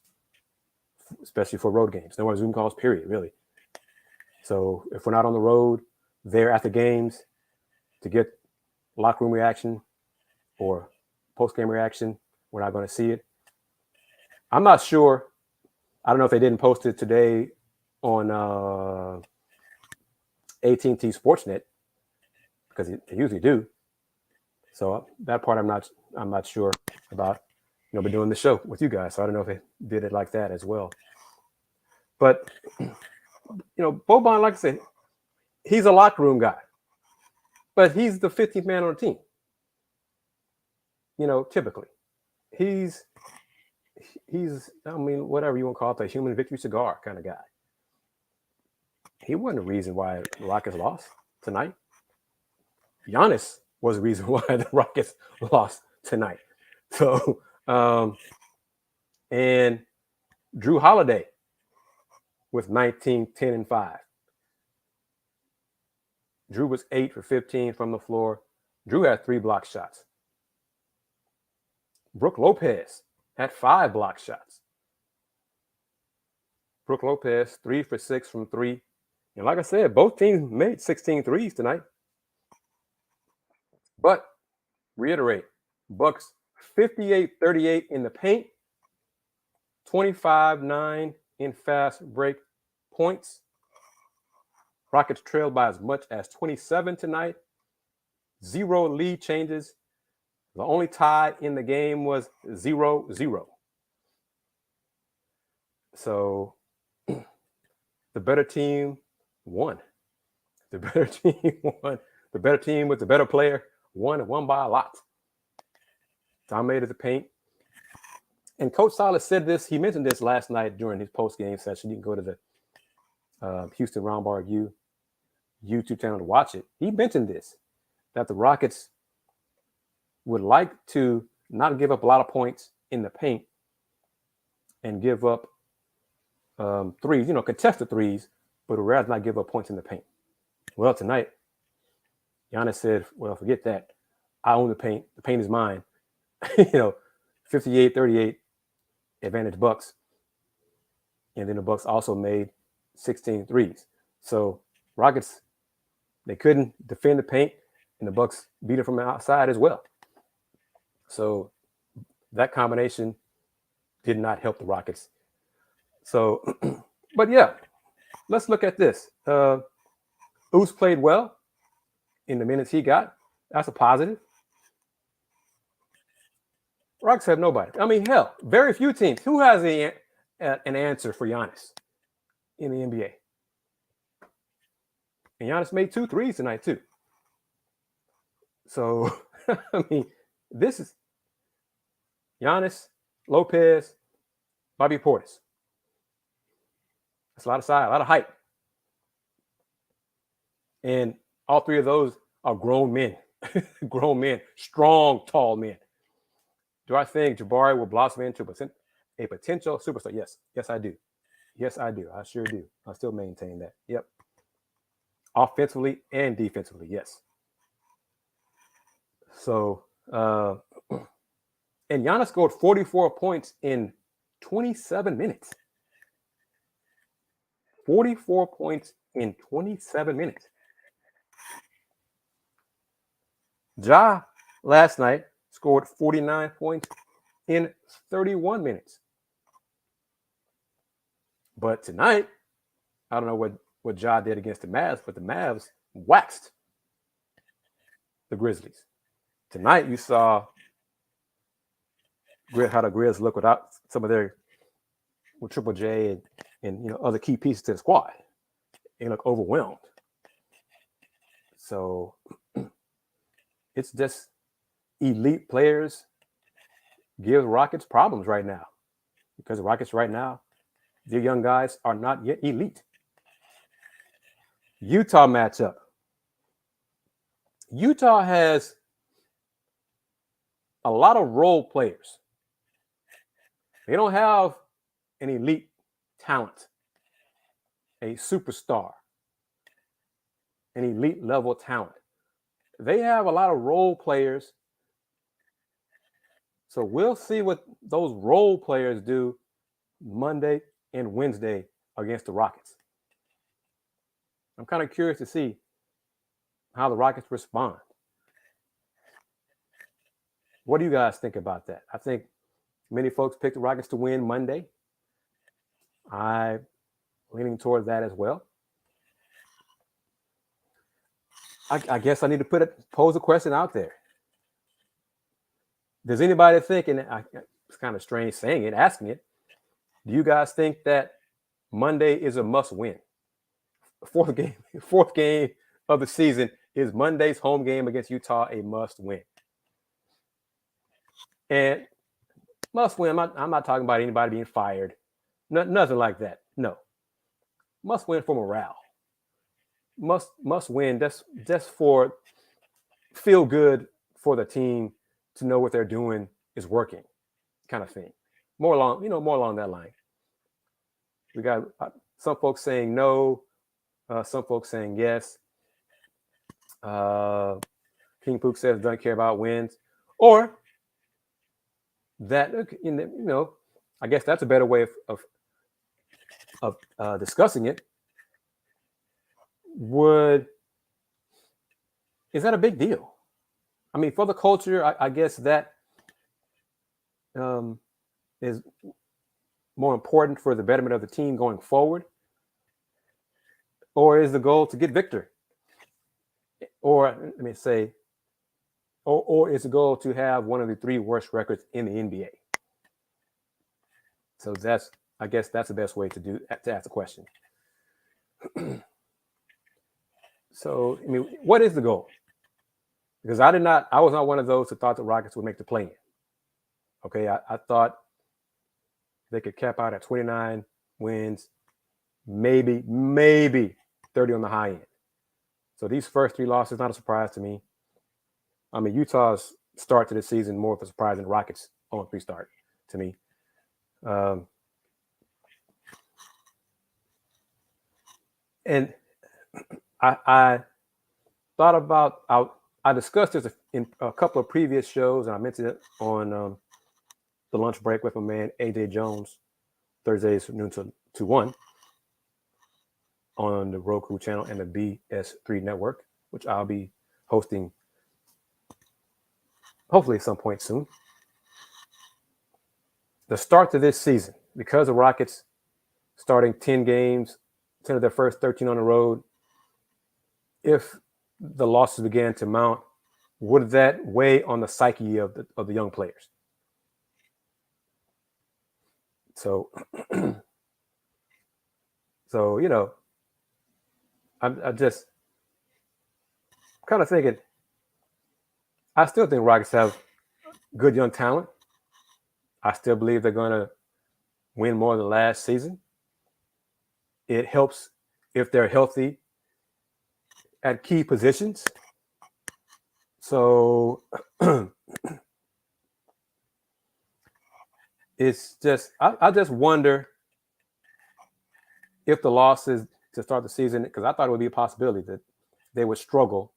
especially for road games. No more Zoom calls, period, really. So if we're not on the road there at the games to get locker room reaction or post-game reaction, we're not going to see it. I'm not sure. I don't know if they didn't post it today on AT&T Sportsnet, because they usually do. So that part I'm not sure about. Been doing the show with you guys, so I don't know if they did it like that as well. But Boban, like I said, he's a locker room guy, but he's the 15th man on the team. Typically, he's whatever you want to call it, a human victory cigar kind of guy. He wasn't the reason why the Rockets lost tonight. Giannis was the reason why the Rockets lost tonight. So, and Drew Holiday with 19, 10, and 5. Drew was 8 for 15 from the floor. Drew had 3 block shots. Brook Lopez had 5 block shots. Brook Lopez, 3 for 6 from 3. And like I said, both teams made 16 threes tonight. But, reiterate, Bucks 58-38 in the paint, 25-9 in fast break points. Rockets trailed by as much as 27 tonight. 0 lead changes. The only tie in the game was 0-0. So the better team won. The better team won. The better team with the better player won by a lot. Dominated the paint. And Coach Silas said this. He mentioned this last night during his post-game session. You can go to the Houston Roundball YouTube channel to watch it. He mentioned this, that the Rockets would like to not give up a lot of points in the paint and give up threes, contested threes, but would rather not give up points in the paint. Well, tonight, Giannis said, well, forget that. I own the paint. The paint is mine. 58-38 advantage Bucks. And then the Bucks also made 16 threes. So Rockets, they couldn't defend the paint, and the Bucks beat it from the outside as well. So that combination did not help the Rockets. So, but yeah, let's look at this. Oos played well in the minutes he got. That's a positive. Rockets have nobody. I mean, hell, very few teams. Who has an answer for Giannis in the NBA? And Giannis made 2 threes tonight too. So, I mean, this is Giannis, Lopez, Bobby Portis. That's a lot of size, a lot of height. And all 3 of those are grown men. Grown men, strong, tall men. Do I think Jabari will blossom into a potential superstar? Yes. Yes, I do. Yes, I do. I sure do. I still maintain that. Yep. Offensively and defensively, yes. So, And Giannis scored 44 points in 27 minutes. 44 points in 27 minutes. Ja last night scored 49 points in 31 minutes. But tonight, I don't know what Ja did against the Mavs, but the Mavs waxed the Grizzlies. Tonight, you saw how the Grizz look without some of their with Triple J and other key pieces to the squad. They look overwhelmed. So it's just elite players give Rockets problems right now, because the Rockets right now, their young guys are not yet elite. Utah matchup. Utah has a lot of role players. They don't have an elite talent, a superstar, an elite level talent. They have a lot of role players. So we'll see what those role players do Monday and Wednesday against the Rockets. I'm kind of curious to see how the Rockets respond. What do you guys think about that? I think many folks picked the Rockets to win Monday. I'm leaning toward that as well. I guess I need to pose a question out there. Does anybody think, and it's kind of strange asking it, do you guys think that Monday is a must-win? Fourth game of the season, is Monday's home game against Utah a must-win? And must-win, I'm not talking about anybody being fired. Nothing like that. No. Must-win for morale. Must win just for feel good for the team to know what they're doing is working, kind of thing. More along that line. We got some folks saying no, some folks saying yes. King Pook says don't care about wins, or that I guess that's a better way of discussing it. Is that a big deal? I mean, for the culture, I guess that is more important for the betterment of the team going forward. Or is the goal to get victory? Or let me say, or is the goal to have one of the 3 worst records in the NBA? So I guess that's the best way to ask the question. So, I mean, what is the goal? Because I was not one of those who thought the Rockets would make the play-in. Okay, I thought they could cap out at 29 wins, maybe 30 on the high end. So these first 3 losses, not a surprise to me. I mean, Utah's start to the season more of a surprise than Rockets' 0-3 start to me. And I thought about, I discussed this in a couple of previous shows, and I mentioned it on the lunch break with my man AJ Jones, Thursdays from noon to 1 on the Roku channel and the BS3 network, which I'll be hosting hopefully at some point soon. The start to this season, because the Rockets starting 10 of their first 13 on the road, if the losses began to mount, would that weigh on the psyche of the young players? So, I'm just kind of thinking, I still think Rockets have good young talent. I still believe they're going to win more than last season. It helps if they're healthy at key positions. So it's just, I just wonder if the losses to start the season, because I thought it would be a possibility that they would struggle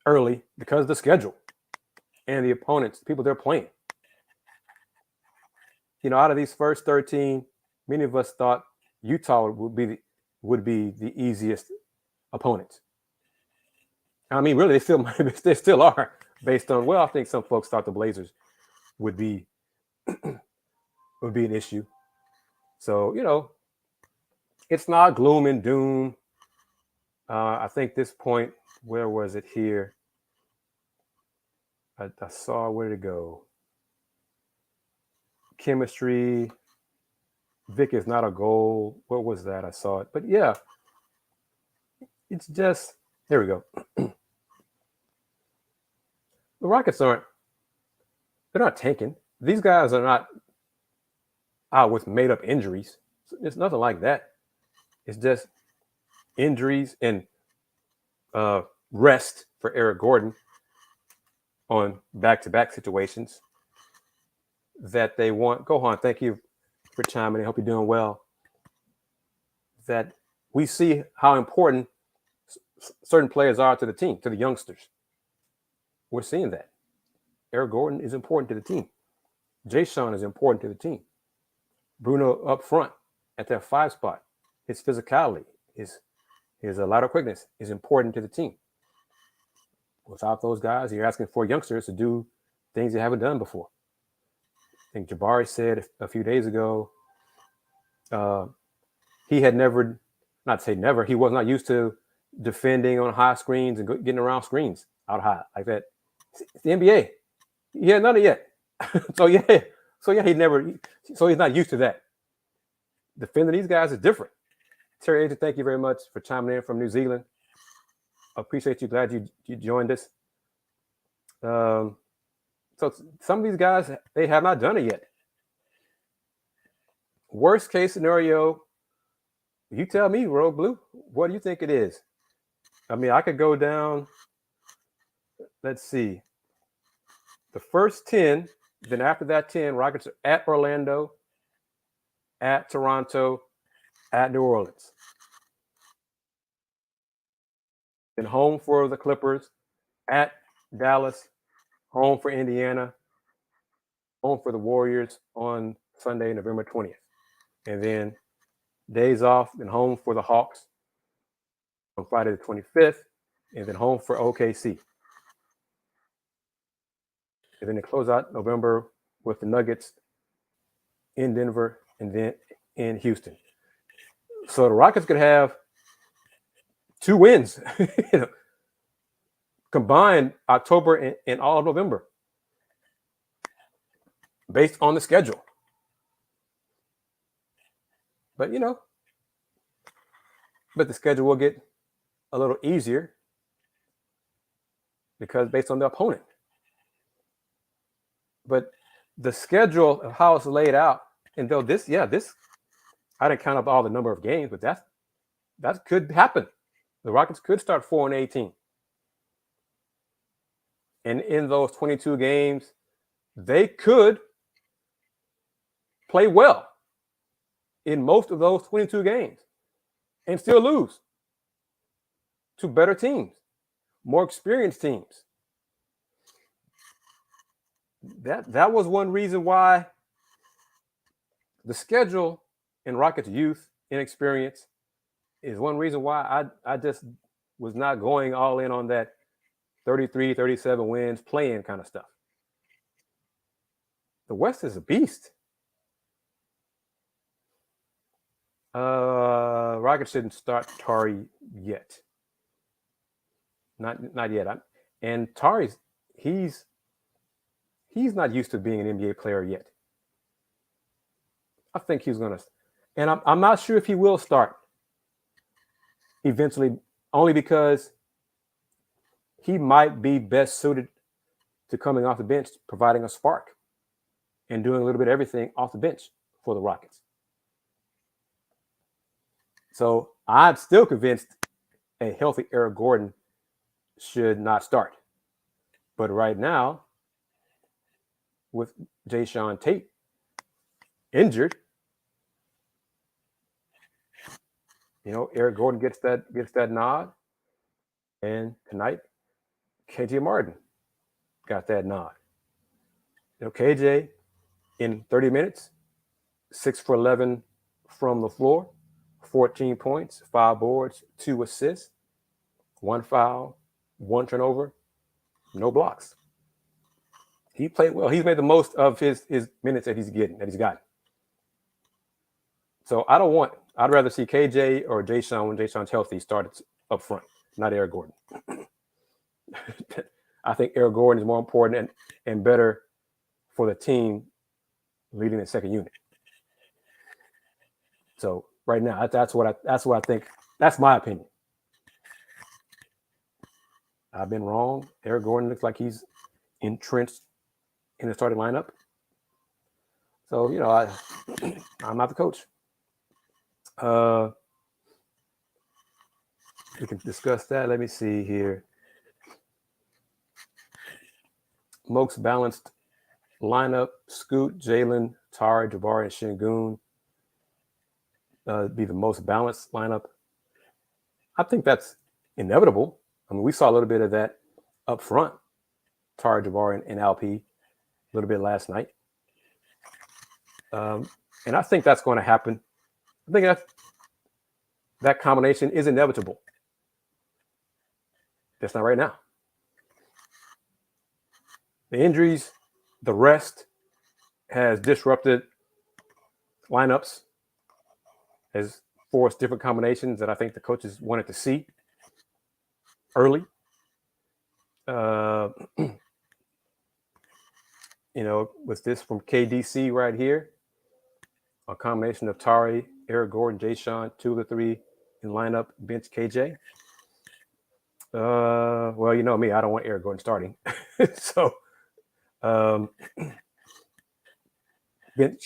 early because of the schedule. and the opponents, the people they're playing. Out of these first 13, many of us thought Utah would be the easiest opponents. I mean, really, they still are, based on, I think some folks thought the Blazers would be an issue. So, it's not gloom and doom. I think this point, where was it here? I saw, where did it go? Chemistry. Vic is not a goal. What was that? I saw it. But yeah, it's just, there we go. The Rockets they're not tanking. These guys are not out with made up injuries. It's nothing like that. It's just injuries and rest for Eric Gordon on back-to-back situations that they want. Gohan, thank you for chiming in. I hope you're doing well. That we see how important certain players are to the team, to the youngsters. We're seeing that. Eric Gordon is important to the team. Jay Sean is important to the team. Bruno up front at that 5 spot. His physicality, his lateral quickness is important to the team. Without those guys, you're asking for youngsters to do things they haven't done before. I think Jabari said a few days ago, he had never, not to say never, he was not used to defending on high screens and getting around screens out high like that. It's the NBA. He had none of it yet. So he's not used to that. Defending these guys is different. Terry Agent, thank you very much for chiming in from New Zealand. Appreciate you. Glad you joined us. So some of these guys, they have not done it yet. Worst case scenario, you tell me, Rogue Blue, what do you think it is? I mean, I could go down, let's see, the first 10, then after that 10, Rockets are at Orlando, at Toronto, at New Orleans. Then home for the Clippers, at Dallas, home for Indiana, home for the Warriors on Sunday, November 20th. And then days off, and home for the Hawks on Friday the 25th, and then home for OKC. And then they close out November with the Nuggets in Denver and then in Houston. So the Rockets could have 2 wins combined October and all of November based on the schedule. But the schedule will get a little easier because based on the opponent. But the schedule of how it's laid out, and though this, I didn't count up all the number of games, but that could happen. The Rockets could start 4-18. And in those 22 games, they could play well in most of those 22 games and still lose to better teams, more experienced teams. That was one reason why the schedule in Rockets' youth inexperience is one reason why I just was not going all in on that 33, 37 wins, playing kind of stuff. The West is a beast. Rockets didn't start Tari yet. Not yet. And Tari's he's not used to being an NBA player yet. I think he's gonna, and I'm not sure if he will start eventually, only because he might be best suited to coming off the bench, providing a spark and doing a little bit of everything off the bench for the Rockets. So I'm still convinced a healthy Eric Gordon should not start. But right now, with Jayshawn Tate injured, Eric Gordon gets that nod. And tonight, KJ Martin got that nod. KJ in 30 minutes, 6 for 11 from the floor, 14 points, 5 boards, 2 assists, 1 foul, 1 turnover, no blocks. He played well. He's made the most of his minutes that he's gotten. So I'd rather see KJ or Jayson when Jayson's healthy started up front, not Eric Gordon. I think Eric Gordon is more important and better for the team leading the second unit. So right now, that's what I think. That's my opinion. I've been wrong. Eric Gordon looks like he's entrenched in the starting lineup. So, I'm not the coach. We can discuss that. Let me see here. Most balanced lineup: Scoot, Jalen, Tari, Jabari, and Şengün. Be the most balanced lineup. I think that's inevitable. I mean, we saw a little bit of that up front. Tari, Jabari, and LP a little bit last night. And I think that's going to happen. I think that combination is inevitable. That's not right now. The injuries, the rest has disrupted lineups, has forced different combinations that I think the coaches wanted to see early. With this from KDC right here, a combination of Tari, Eric Gordon, Jayson, 2 of the 3 in lineup, bench KJ. Well, you know me, I don't want Eric Gordon starting. So, bench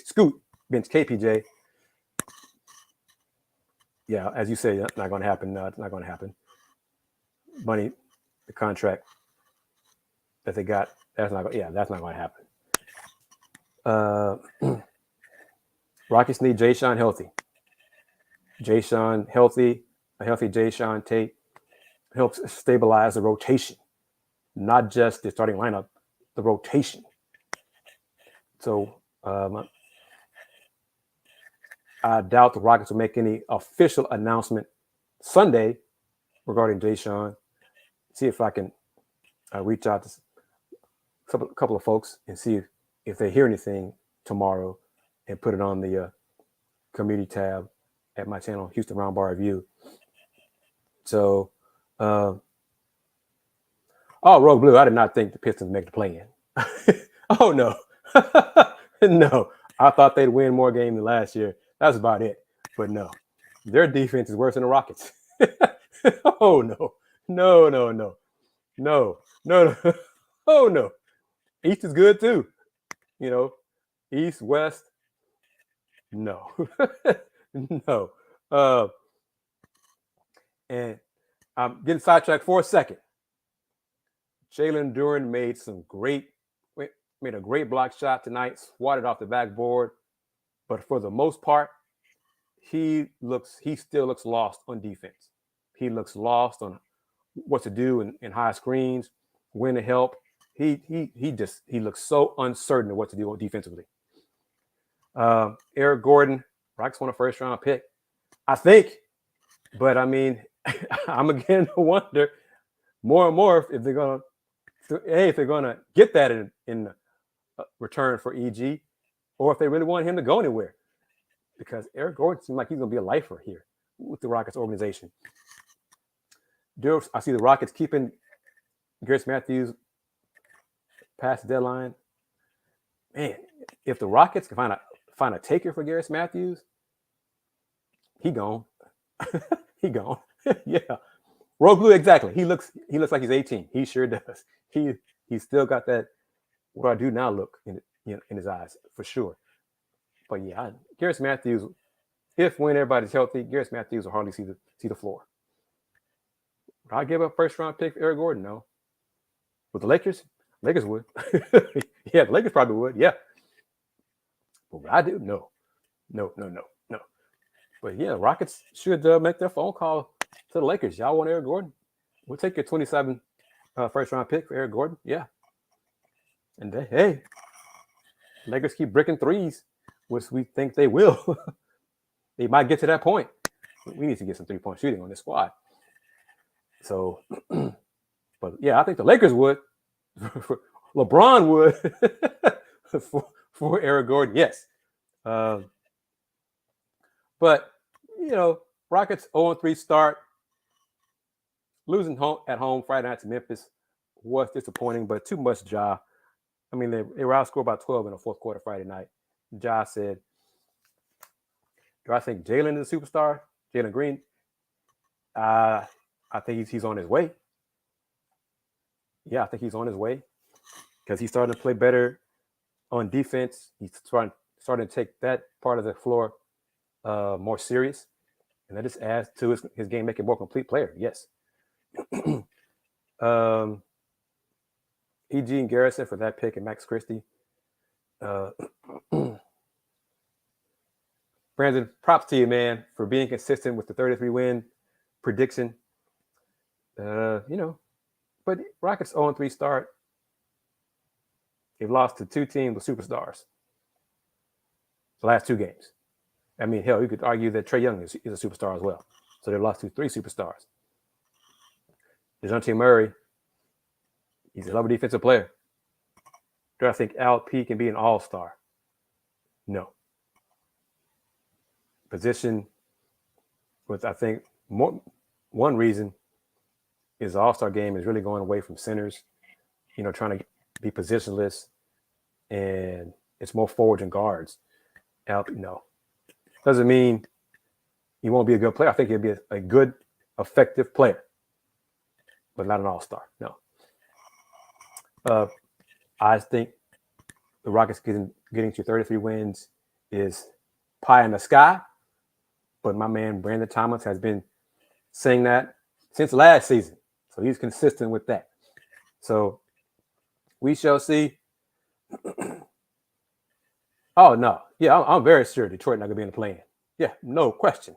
Scoot, bench KPJ. Yeah, as you say, that's not going to happen. It's not going to happen. Money, the contract that they got, that's not going to happen. Rockets need Jayson healthy. Jayson healthy, a healthy Jayson Tate helps stabilize the rotation, not just the starting lineup, the rotation. So I doubt the Rockets will make any official announcement Sunday regarding Jayson. See if I can reach out to a couple of folks and see if they hear anything tomorrow and put it on the community tab at my channel, Houston Roundball Review. So, Rogue Blue, I did not think the Pistons make the play-in. Oh, no. No. I thought they'd win more games than last year. That's about it. But no. Their defense is worse than the Rockets. Oh, no. No. Oh, no. East is good, too. East, West. No. No. And I'm getting sidetracked for a second. Jalen Duren made a great block shot tonight, swatted off the backboard. But for the most part, he still looks lost on defense. He looks lost on what to do in high screens, when to help. He looks so uncertain of what to do defensively. Eric Gordon, Rockets won a first-round pick, I think. But I mean, I'm beginning to wonder more and more if they're gonna get that in return for EG, or if they really want him to go anywhere. Because Eric Gordon seems like he's gonna be a lifer here with the Rockets organization. I see the Rockets keeping Garrett Matthews past the deadline. Man, if the Rockets can find a taker for Garrett Matthews, he gone. He gone. Yeah. Rogue Blue, exactly. He looks like he's 18. He sure does. He's still got that what I do now look in his eyes for sure. But yeah, Garrett Matthews, when everybody's healthy, Garrett Matthews will hardly see the floor. Would I give up first-round pick for Eric Gordon? No. With the Lakers would. Yeah, the Lakers probably would. Yeah. But would I do? No. But yeah, Rockets should make their phone call to the Lakers. Y'all want Eric Gordon? We'll take your 27 first-round pick for Eric Gordon. Yeah, And hey, Lakers keep breaking threes, which we think they will. They might get to that point. We need to get some 3-point shooting on this squad. So, but yeah, I think the Lakers would. LeBron would for Eric Gordon, yes. But, Rockets 0-3 start. Losing at home Friday night to Memphis was disappointing, but too much Ja. I mean, they were outscored by 12 in the fourth quarter Friday night. Ja said, do I think Jalen is a superstar? Jalen Green? I think he's on his way. Yeah, I think he's on his way because he's starting to play better on defense. He's starting to take that part of the floor more serious. And that just adds to his game, making more complete player. Yes. E.G. and Garrison for that pick and Max Christie. Brandon, props to you, man, for being consistent with the 33-win prediction. But Rockets 0-3 start. They've lost to two teams with superstars the last two games. I mean, hell, you could argue that Trae Young is a superstar as well. So they've lost to three superstars. DeJounte Murray, he's a lovely defensive player. Do I think LP can be an all-star? No. Position with, I think, one reason is the all-star game is really going away from centers, trying to be positionless, and it's more forwards and guards. LP, no. Doesn't mean he won't be a good player. I think he'll be a good, effective player, but not an all-star. No. I think the Rockets getting to 33 wins is pie in the sky, but my man Brandon Thomas has been saying that since last season, so he's consistent with that. So we shall see. Oh, no. Yeah, I'm very sure Detroit not going to be in the play-in. Yeah, no question.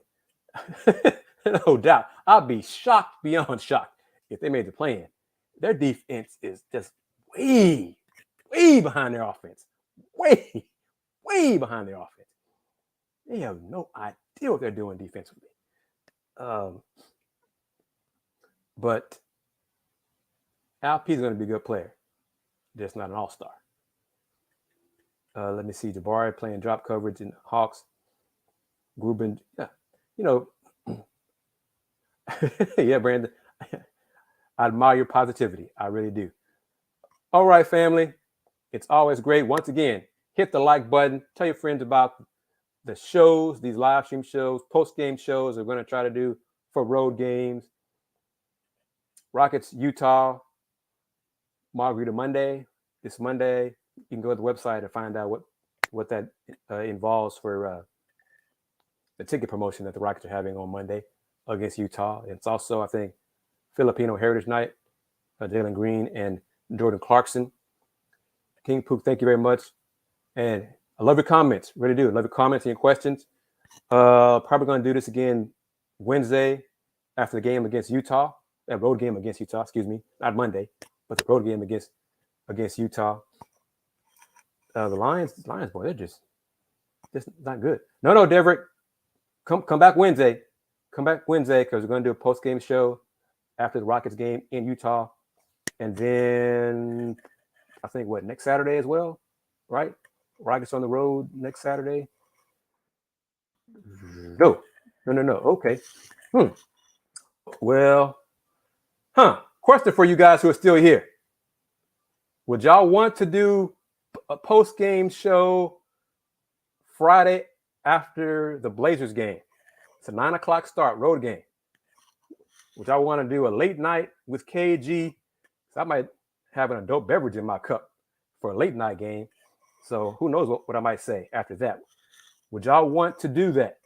No doubt. I'll be shocked beyond shocked if they made the play-in. Their defense is just way behind their offense. Way behind their offense. They have no idea what they're doing defensively. But Alp's going to be a good player. Just not an all-star. Let me see. Jabari playing drop coverage in Hawks. Grubin, yeah, yeah, Brandon. I admire your positivity. I really do. All right, family. It's always great. Once again, hit the like button. Tell your friends about the shows, these live stream shows, post-game shows we're going to try to do for road games. Rockets, Utah, Margarita Monday. This Monday, you can go to the website and find out what that involves for the ticket promotion that the Rockets are having on Monday against Utah. It's also, I think, Filipino Heritage Night. Jalen Green and Jordan Clarkson. King Pook, thank you very much. And I love your comments. Really do. I love your comments and your questions. Probably going to do this again Wednesday after the game against Utah. That road game against Utah, excuse me. Not Monday, but the road game against Utah. The Lions, boy, they're just not good. No, Deverick. Come back Wednesday. Come back Wednesday because we're going to do a post-game show after the Rockets game in Utah. And then I think, next Saturday as well, right? Rockets on the road next Saturday. No. Okay. Well, question for you guys who are still here. Would y'all want to do a post-game show Friday after the Blazers game? It's a 9:00 start, road game. Would y'all want to do a late night with KG? So I might have an adult beverage in my cup for a late night game. So who knows what I might say after that. Would y'all want to do that?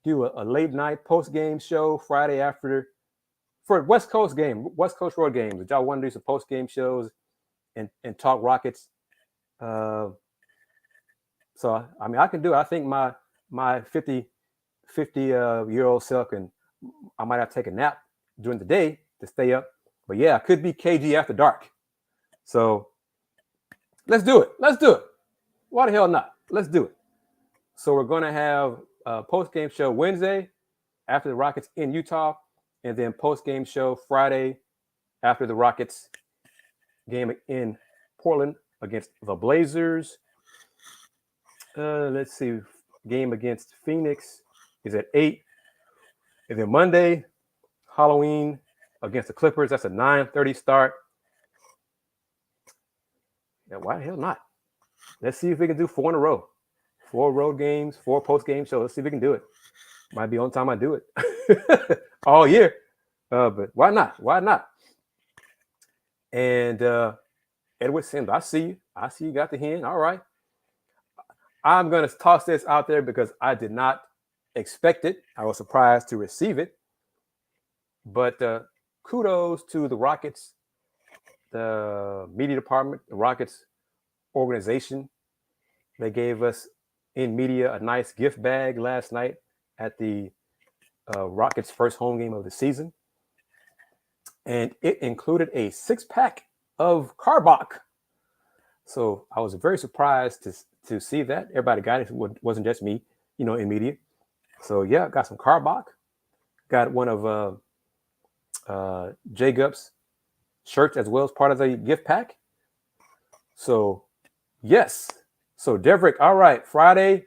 Do a late night post-game show Friday after for West Coast road games? Would y'all want to do some post-game shows and talk Rockets? So I mean, I can do it. I think my 50-year-old self I might have to take a nap during the day to stay up. But yeah, it could be KG after dark. So Let's do it. Let's do it. Why the hell not? Let's do it. So we're going to have a post-game show Wednesday after the Rockets in Utah, and then post-game show Friday after the Rockets game in Portland against the Blazers. Let's see. Game against Phoenix is at 8. And then Monday, Halloween against the Clippers. That's a 9:30 start. Yeah, why the hell not? Let's see if we can do 4 in a row. 4 road games, 4 post-game shows. Let's see if we can do it. Might be on time I do it. All year. But why not? Why not? And Edward Sims, I see you. I see you got the hen. All right. I'm going to toss this out there because I did not expect it. I was surprised to receive it. But kudos to the Rockets, the media department, the Rockets organization. They gave us in media a nice gift bag last night at the Rockets' first home game of the season. And it included a 6-pack of Carbach. So I was very surprised to see that. Everybody got it. It wasn't just me, in media. So, yeah, got some Carbach. Got one of J-Gup's shirts as well as part of the gift pack. So, yes. So, Deverick, all right, Friday,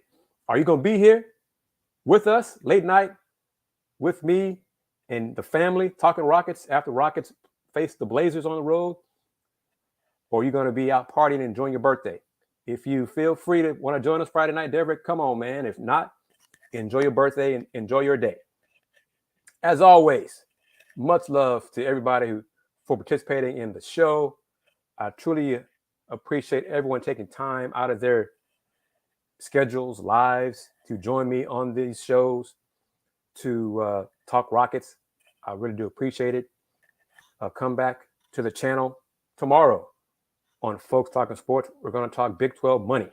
are you going to be here with us late night with me and the family talking Rockets after Rockets face the Blazers on the road? Or are you going to be out partying and enjoying your birthday? If you feel free to want to join us Friday night, Deverick, come on, man. If not, enjoy your birthday and enjoy your day. As always, much love to everybody for participating in the show. I truly appreciate everyone taking time out of their schedules, lives, to join me on these shows to talk Rockets. I really do appreciate it. Come back to the channel tomorrow on Folks Talking Sports. We're going to talk Big 12 money,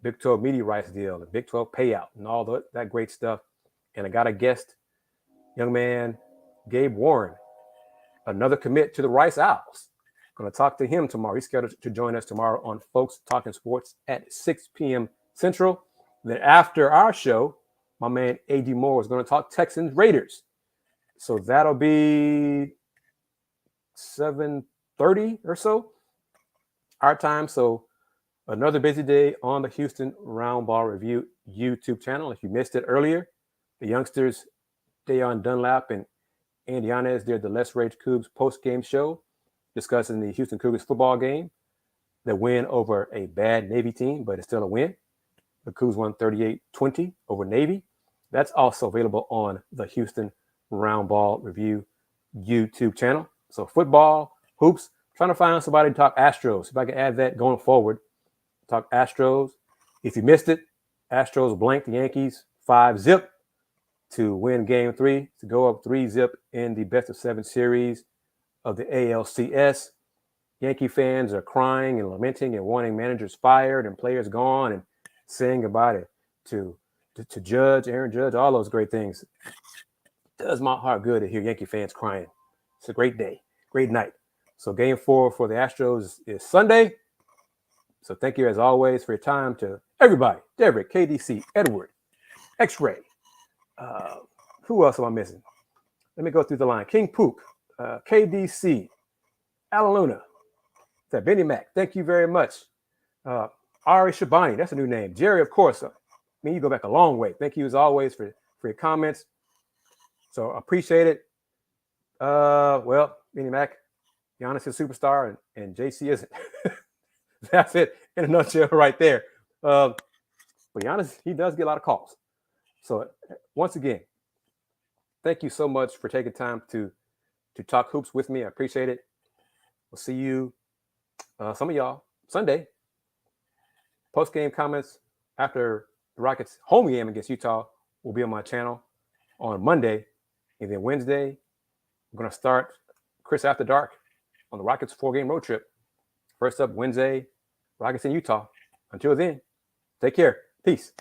Big 12 media rights deal, the Big 12 payout, and all that great stuff. And I got a guest, young man, Gabe Warren, another commit to the Rice Owls. Going to talk to him tomorrow. He's scheduled to join us tomorrow on Folks Talking Sports at 6 p.m. Central. Then after our show, my man A.D. Moore is going to talk Texans Raiders. So that'll be 7:30 or so our time. So another busy day on the Houston Roundball Review YouTube channel. If you missed it earlier, the youngsters, Dayon Dunlap and Andy Yanez, did the Let's Rage Cougs post-game show discussing the Houston Cougars football game. The win over a bad Navy team, but it's still a win. The Cougs won 38-20 over Navy. That's also available on the Houston Roundball Review YouTube channel. So football, hoops, trying to find somebody to talk Astros. If I can add that going forward, talk Astros. If you missed it, Astros blanked the Yankees 5-0 to win Game 3, to go up 3-0 in the best-of-7 series of the ALCS. Yankee fans are crying and lamenting and wanting managers fired and players gone and saying goodbye to Judge, Aaron Judge, all those great things. It does my heart good to hear Yankee fans crying. It's a great day, great night. So Game 4 for the Astros is Sunday. So thank you, as always, for your time to everybody. Deverick, KDC, Edward, X-Ray. Who else am I missing? Let me go through the line. King Pook, KDC, Alaluna, Benny Mac. Thank you very much. Ari Shabani, that's a new name. Jerry, of course. You go back a long way. Thank you, as always, for your comments. So appreciate it. Well, Benny Mac, Giannis is a superstar, and JC isn't. That's it in a nutshell right there. But Giannis, he does get a lot of calls. So once again, thank you so much for taking time to talk hoops with me. I appreciate it. We'll see you, some of y'all, Sunday. Post-game comments after the Rockets' home game against Utah will be on my channel on Monday. And then Wednesday, we're going to start Kris After Dark on the Rockets' 4-game road trip. First up, Wednesday, Rockets in Utah. Until then, take care. Peace.